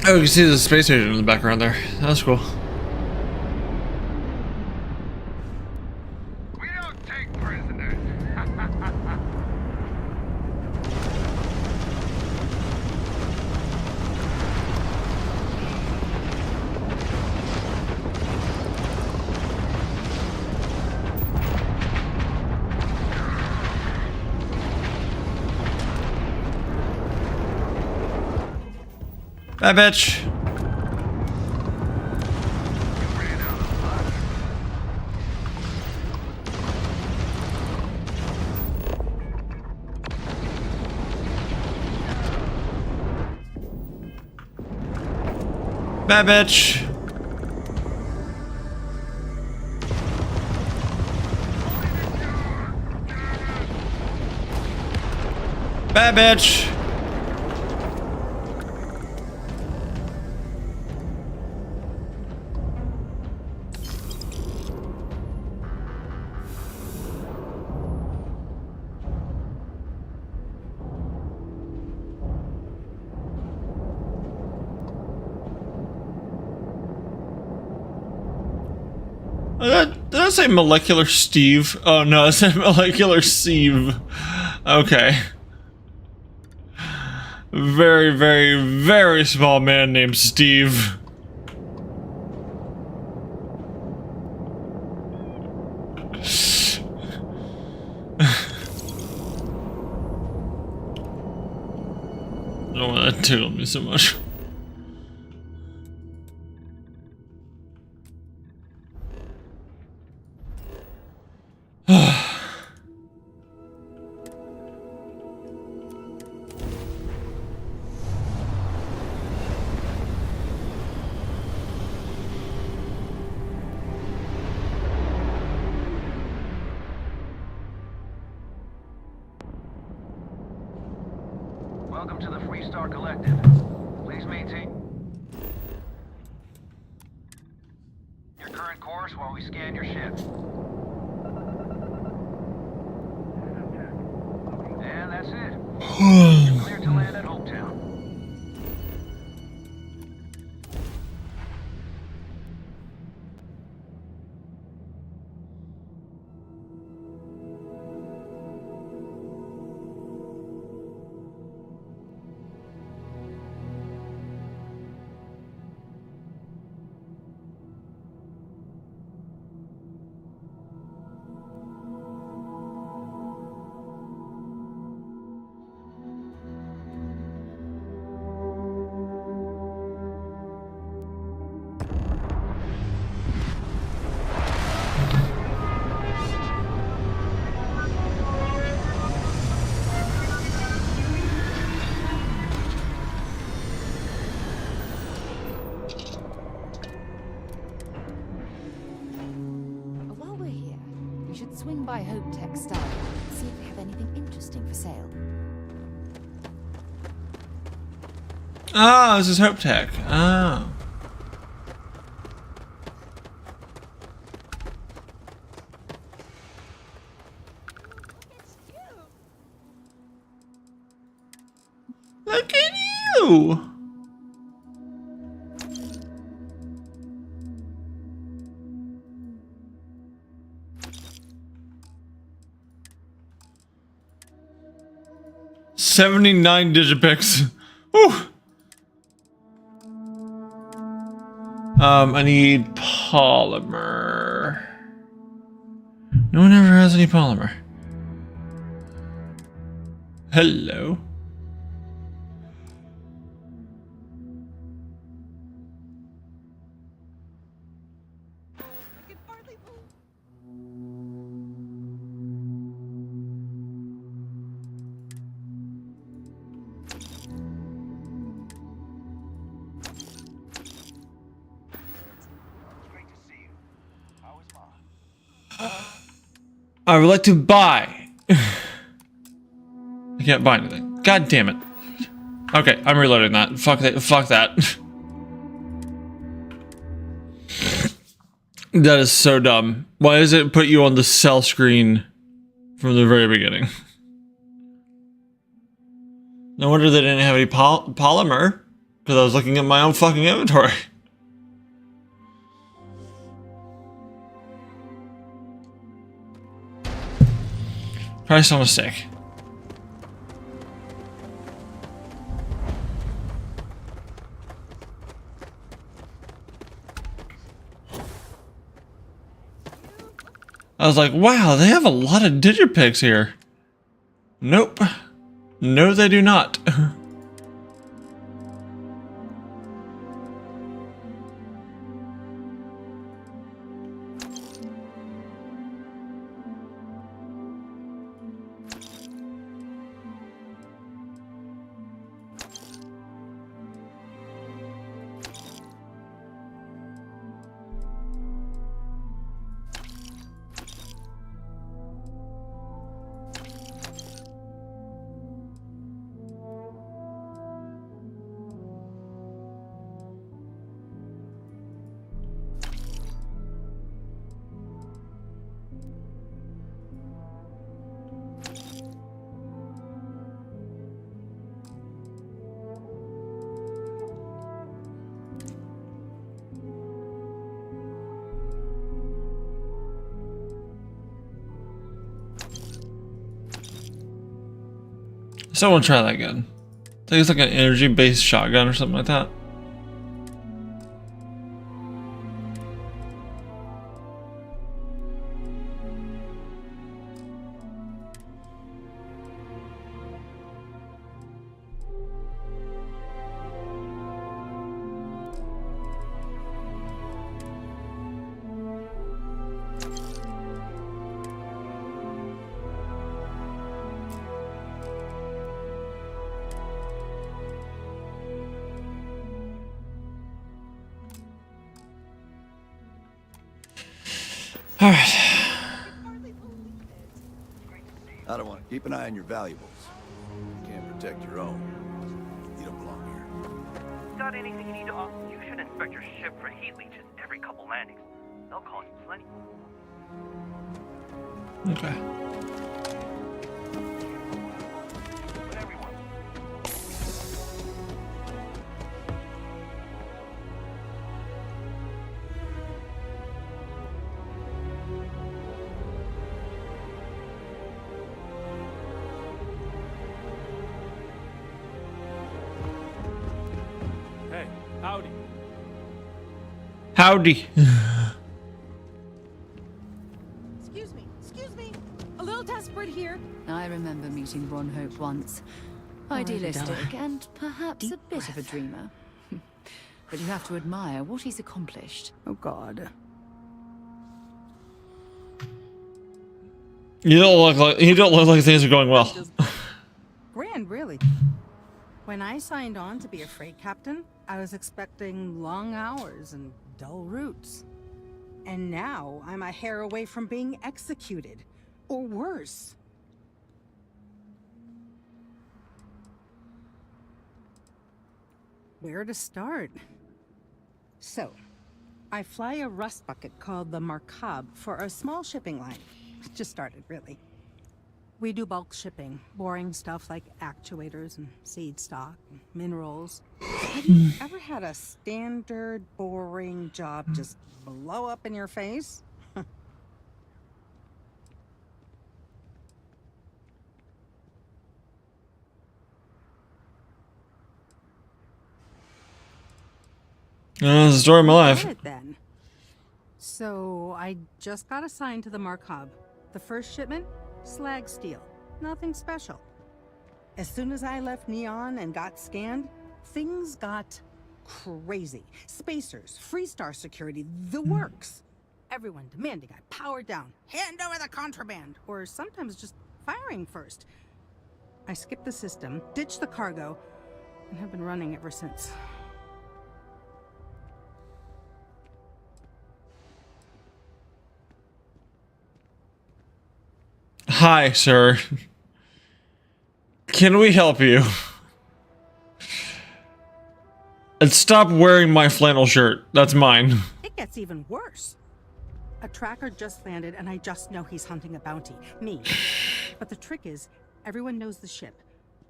Oh, you can see the space station in the background there. That's cool. We don't take prisoners. Bye, bitch. Bye, bitch. Bye, bitch. Did I say molecular Steve? Oh no, I said molecular Steve. Okay. Very, very, very small man named Steve. Oh, that tickled me so much. Welcome to the Freestar Collective. Please maintain your current course while we scan your ship. And that's it. You're clear to land at Hopetown. While we're here, we should swing by Hope Tech Starfield and see if they have anything interesting for sale. Oh, this is Hope Tech. Oh. Look at you! $79 digipics. Whew. I need polymer. No one ever has any polymer. Hello. I would like to buy. I can't buy anything. God damn it. Okay, I'm reloading that. Fuck that. Fuck that. That is so dumb. Why does it put you on the sell screen from the very beginning? No wonder they didn't have any polymer. Because I was looking at my own fucking inventory. Probably some mistake. I was like, wow, they have a lot of digipics here. Nope. No, they do not. Someone try that gun. I think it's like an energy-based shotgun or something like that. Alright. I don't want to keep an eye on your valuables. You can't protect your own. You don't belong here. Got anything you need to offer? You should inspect your ship for heat leeches every couple landings. They'll cost plenty. Okay. Hey, howdy. Howdy. Excuse me. A little desperate here. I remember meeting Ron Hope once. Idealistic and perhaps a bit of a dreamer. But you have to admire what he's accomplished. Oh, God. You don't look like things are going well. Grand, really. When I signed on to be a freight captain, I was expecting long hours and dull routes. And now I'm a hair away from being executed. Or worse. Where to start? So, I fly a rust bucket called the Markab for a small shipping line. Just started, really. We do bulk shipping, boring stuff like actuators and seed stock, and minerals. Have you ever had a standard, boring job just blow up in your face? It's the story of my life. Then. So I just got assigned to the Markab. The first shipment, slag steel. Nothing special. As soon as I left Neon and got scanned, things got crazy. Spacers, Freestar security, the works. Everyone demanding I power down, hand over the contraband, or sometimes just firing first. I skipped the system, ditched the cargo, and have been running ever since. Hi, sir. Can we help you? And stop wearing my flannel shirt. That's mine. It gets even worse. A tracker just landed and I just know he's hunting a bounty. Me. But the trick is, everyone knows the ship.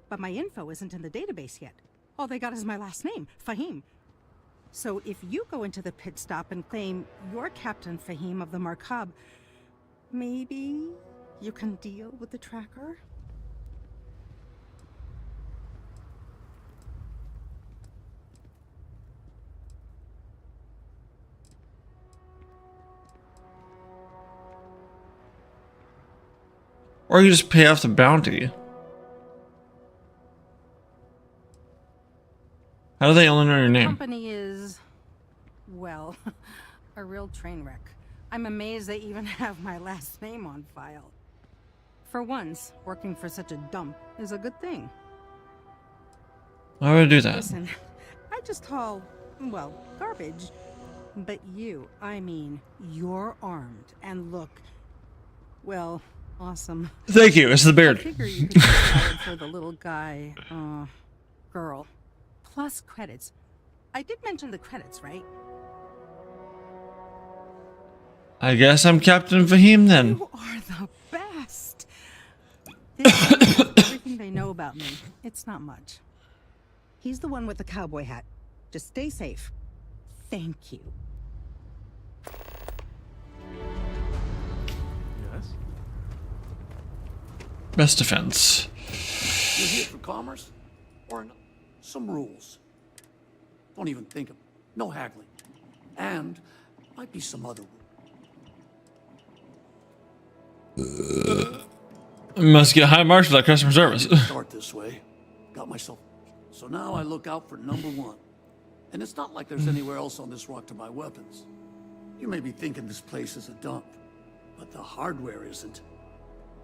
But my info isn't in the database yet. All they got is my last name, Fahim. So if you go into the pit stop and claim you're Captain Fahim of the Markab, maybe you can deal with the tracker? Or you just pay off the bounty. How do they only know your name? Company is, well, a real train wreck. I'm amazed they even have my last name on file. For once, working for such a dump is a good thing. Why would I do that? Listen, I just haul, well, garbage. But you, I mean, you're armed and look, well, awesome. Thank you. It's the beard. I figure you could get hired for the little guy, girl. Plus credits. I did mention the credits, right? I guess I'm Captain Fahim then. You are the best. This is everything they know about me. It's not much. He's the one with the cowboy hat. Just stay safe. Thank you. Yes? Best defense. You're here for commerce? Or some rules? Don't even think of it. No haggling. And might be some other rules. Must get high marks for that customer service. Start this way. Got myself. So now I look out for number one. And it's not like there's anywhere else on this rock to buy weapons. You may be thinking this place is a dump, but the hardware isn't.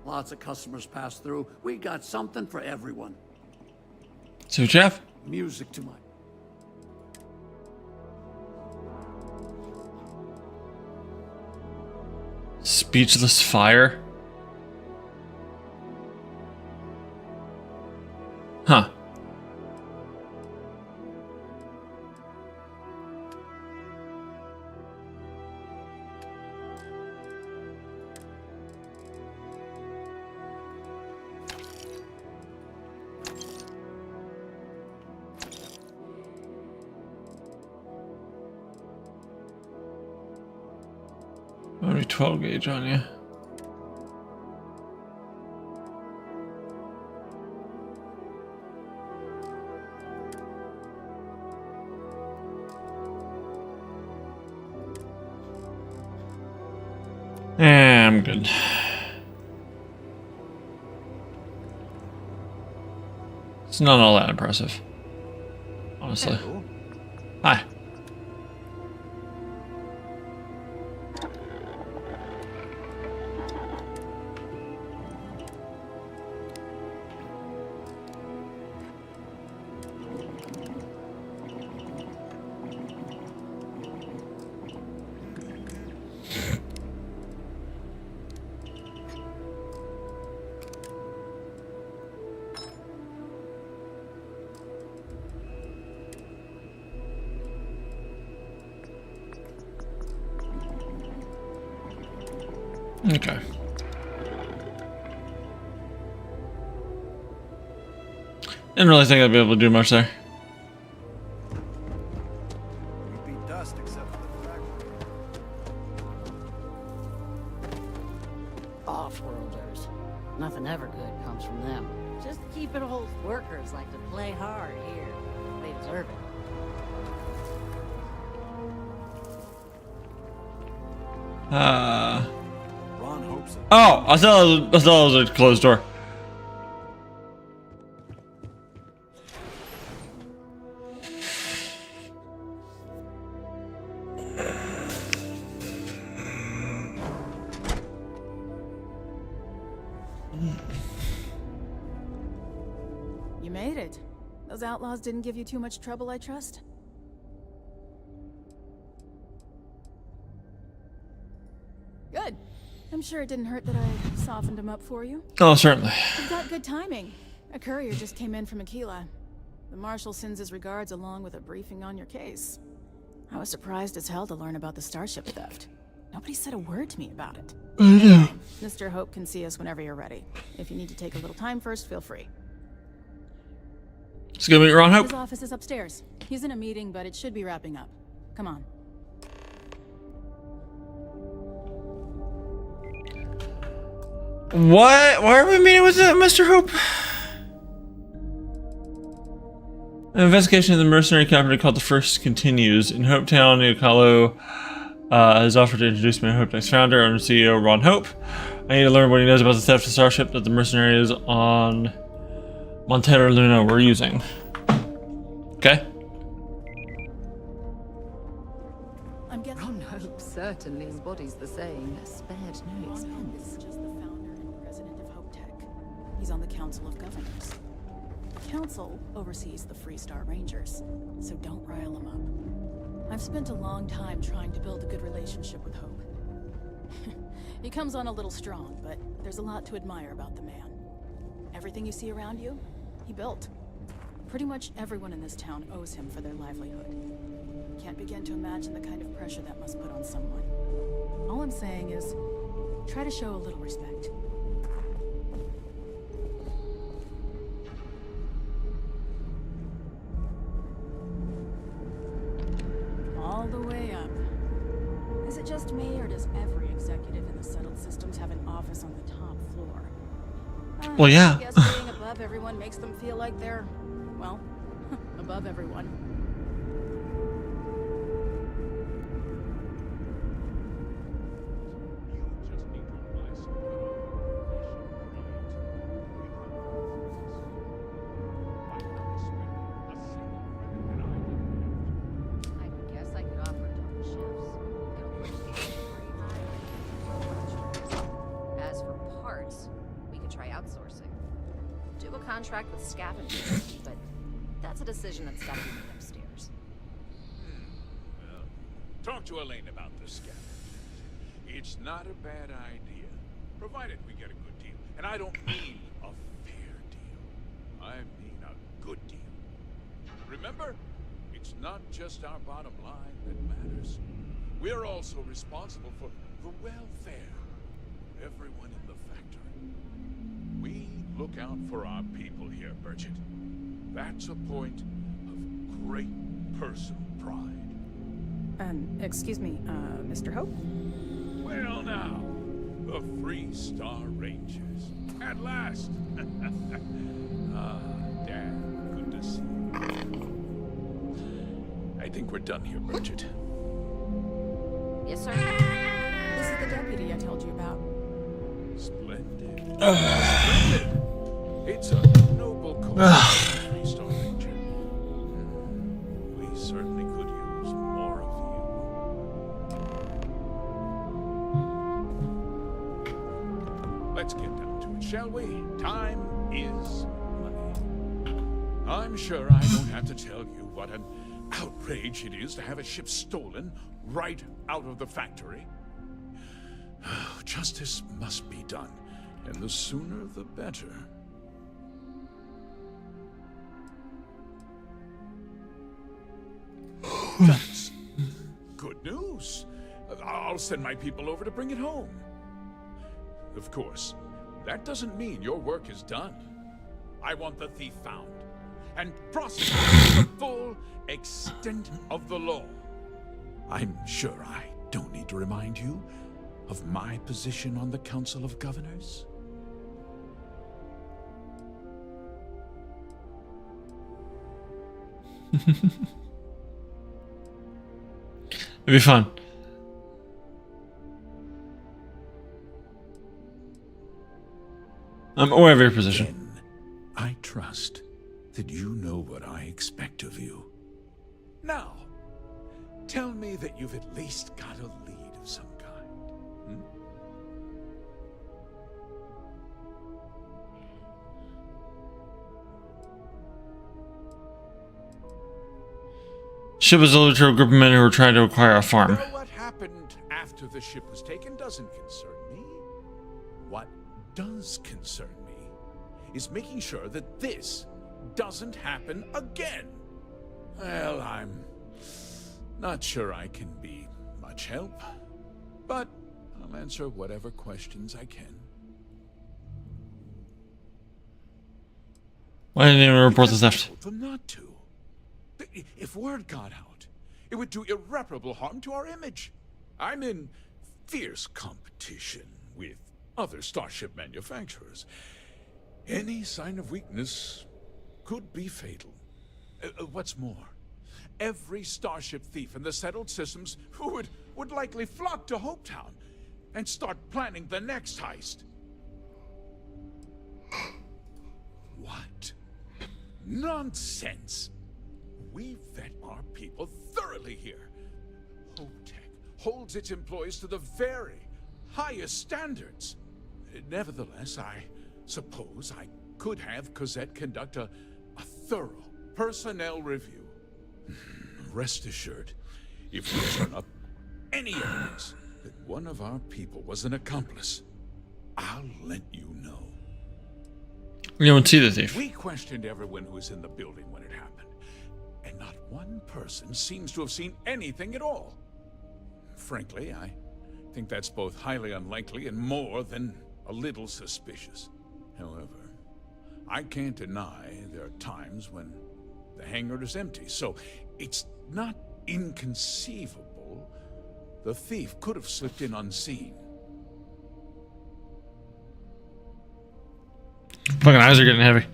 Lots of customers pass through. We got something for everyone. So, Jeff? Music to my... Speechless fire? Huh. Only 12 gauge on you. Yeah, I'm good. It's not all that impressive, honestly. Hello. Hi. Okay. Didn't really think I'd be able to do much there. You'd be dust except for the factory. Off-worlders. Nothing ever good comes from them. Just keep it whole. Workers like to play hard here. They deserve it. Ron hopes it. Oh, I thought it was a closed door. You made it. Those outlaws didn't give you too much trouble, I trust? Good. I'm sure it didn't hurt that I softened them up for you. Oh, certainly. You've got good timing. A courier just came in from Aquila. The Marshal sends his regards along with a briefing on your case. I was surprised as hell to learn about the starship theft. Nobody said a word to me about it. I know. Mr. Hope can see us whenever you're ready. If you need to take a little time first, feel free. Let's go meet Ron Hope. His office is upstairs. He's in a meeting, but it should be wrapping up. Come on. What? Why are we meeting with Mr. Hope? An investigation of the mercenary company called The First continues. In Hopetown, Nicolo has offered to introduce me to Hope's founder and CEO, Ron Hope. I need to learn what he knows about the theft of Starship that the mercenaries on Montero Luna were using. Okay. Ron Hope certainly embodies the saying, spared no expense. Just the founder and president of Hope Tech. He's on the Council of Governors. The Council oversees the Freestar Rangers, so don't rile him up. I've spent a long time trying to build a good relationship with Hope. He comes on a little strong, but there's a lot to admire about the man. Everything you see around you, he built. Pretty much everyone in this town owes him for their livelihood. Can't begin to imagine the kind of pressure that must put on someone. All I'm saying is, try to show a little respect. All the way up. Is it just me, or does every executive in the settled systems have an office on the top floor? Well, yeah. I guess being above everyone makes them feel like they're, well, above everyone. Contract with scavengers, but that's a decision that's got to be made upstairs. Well, talk to Elaine about the scavengers. It's not a bad idea, provided we get a good deal. And I don't mean a fair deal. I mean a good deal. Remember, it's not just our bottom line that matters. We're also responsible for the welfare of everyone in the factory. We look out for our people here, Bridget. That's a point of great personal pride. Excuse me, Mr. Hope? Well now, the Freestar Rangers. At last! Dad, good to see you. I think we're done here, Bridget. Yes, sir. This is the deputy I told you about. Splendid. Splendid! It's a noble cause, Freestar Ranger. We certainly could use more of you. Let's get down to it, shall we? Time is money. I'm sure I don't have to tell you what an outrage it is to have a ship stolen right out of the factory. Justice must be done, and the sooner the better. That's good news. I'll send my people over to bring it home. Of course, that doesn't mean your work is done. I want the thief found and prosecuted to the full extent of the law. I'm sure I don't need to remind you of my position on the Council of Governors. It'd be fun. I'm aware of your position. Then I trust that you know what I expect of you. Now, tell me that you've at least got a lead of some kind. Ship was delivered to a group of men who were trying to acquire a farm. Well, what happened after the ship was taken doesn't concern me. What does concern me is making sure that this doesn't happen again. Well, I'm not sure I can be much help, but I'll answer whatever questions I can. Why didn't anyone report the theft? Told them not to. If word got out, it would do irreparable harm to our image. I'm in fierce competition with other starship manufacturers. Any sign of weakness could be fatal. What's more, every starship thief in the settled systems would likely flock to Hopetown and start planning the next heist. What? Nonsense! We vet our people thoroughly here. Hopetech holds its employees to the very highest standards. Nevertheless, I suppose I could have Cosette conduct a thorough personnel review. Rest assured, if we turn up any evidence that one of our people was an accomplice, I'll let you know. We don't see the thief. We questioned everyone who was in the building when it happened, and not one person seems to have seen anything at all. Frankly, I think that's both highly unlikely and more than a little suspicious. However, I can't deny there are times when the hangar is empty, so it's not inconceivable the thief could have slipped in unseen. Fucking eyes are getting heavy.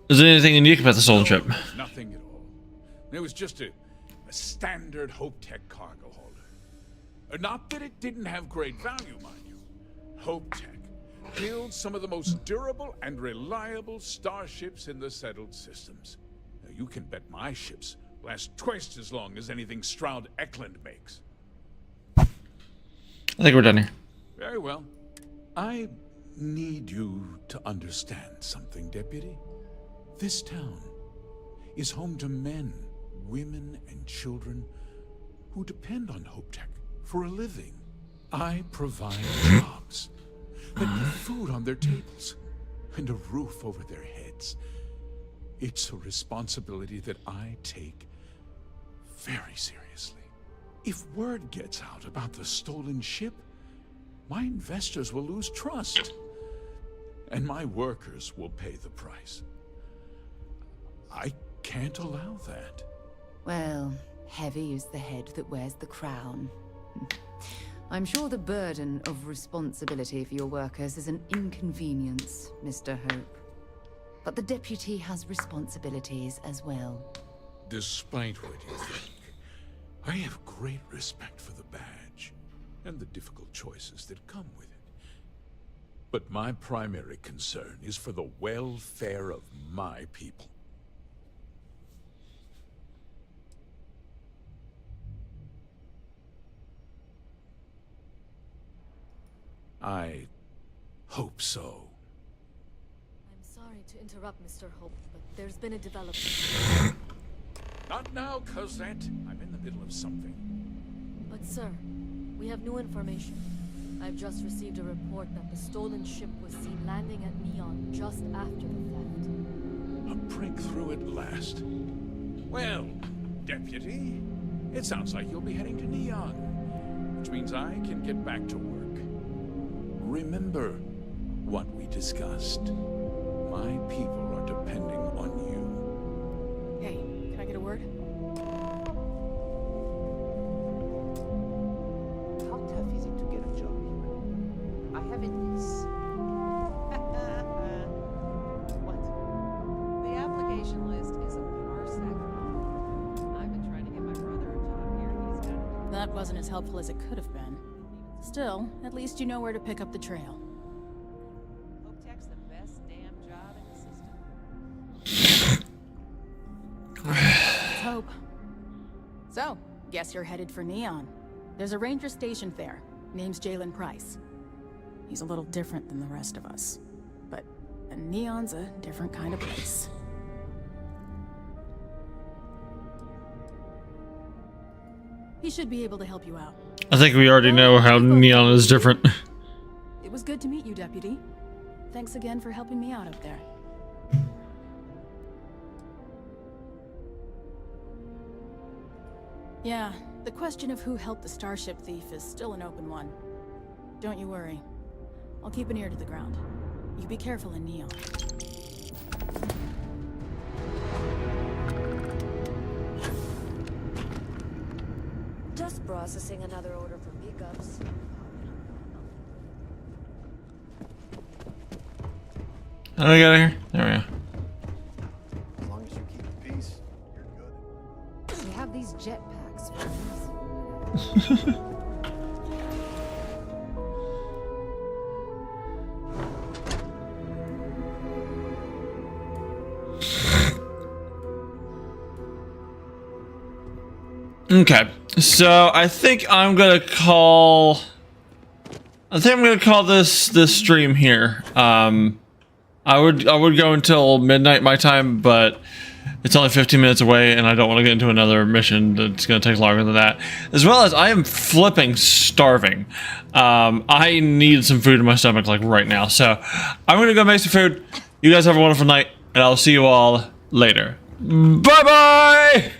Is there anything unique about the stolen ship? Nothing at all. It was just a standard Hopetech cargo holder. Not that it didn't have great value, mind you. Hopetech builds some of the most durable and reliable starships in the settled systems. Now, you can bet my ships last twice as long as anything Stroud Eklund makes. I think we're done here. Very well. I need you to understand something, Deputy. This town is home to men, women, and children who depend on Hopetech for a living. I provide jobs that put food on their tables and a roof over their heads. It's a responsibility that I take very seriously. If word gets out about the stolen ship, my investors will lose trust, and my workers will pay the price. I can't allow that. Well, heavy is the head that wears the crown. I'm sure the burden of responsibility for your workers is an inconvenience, Mr. Hope. But the deputy has responsibilities as well. Despite what you think, I have great respect for the badge and the difficult choices that come with it. But my primary concern is for the welfare of my people. I hope so. I'm sorry to interrupt, Mr. Hope, but there's been a development. Not now, Cosette. I'm in the middle of something. But sir, we have new information. I've just received a report that the stolen ship was seen landing at Neon just after the theft. A breakthrough at last. Well, Deputy, it sounds like you'll be heading to Neon, which means I can get back to work. Remember what we discussed. My people are depending on you. Hey, can I get a word? How tough is it to get a job here? I have a niece. What? The application list is a parsec long. I've been trying to get my brother a job here. He's got That wasn't as helpful as it could have been. Still, at least you know where to pick up the trail. Hopetech's the best damn job in the system. Let's hope. So, guess you're headed for Neon. There's a ranger stationed there. Name's Jalen Price. He's a little different than the rest of us. But Neon's a different kind of place. He should be able to help you out. I think we already know how Neon is different. It was good to meet you, Deputy. Thanks again for helping me out up there. Yeah, the question of who helped the starship thief is still an open one. Don't you worry. I'll keep an ear to the ground. You be careful in Neon. Just processing another order for pickups. How do I get out of here? There we go. As long as you keep the peace, you're good. We have these jetpacks for a reason. Okay, so I think I'm gonna call this stream here. I would go until midnight my time, but it's only 15 minutes away, and I don't want to get into another mission that's gonna take longer than that. As well as I am flipping starving. I need some food in my stomach like right now, so I'm gonna go make some food. You guys have a wonderful night, and I'll see you all later. Bye bye.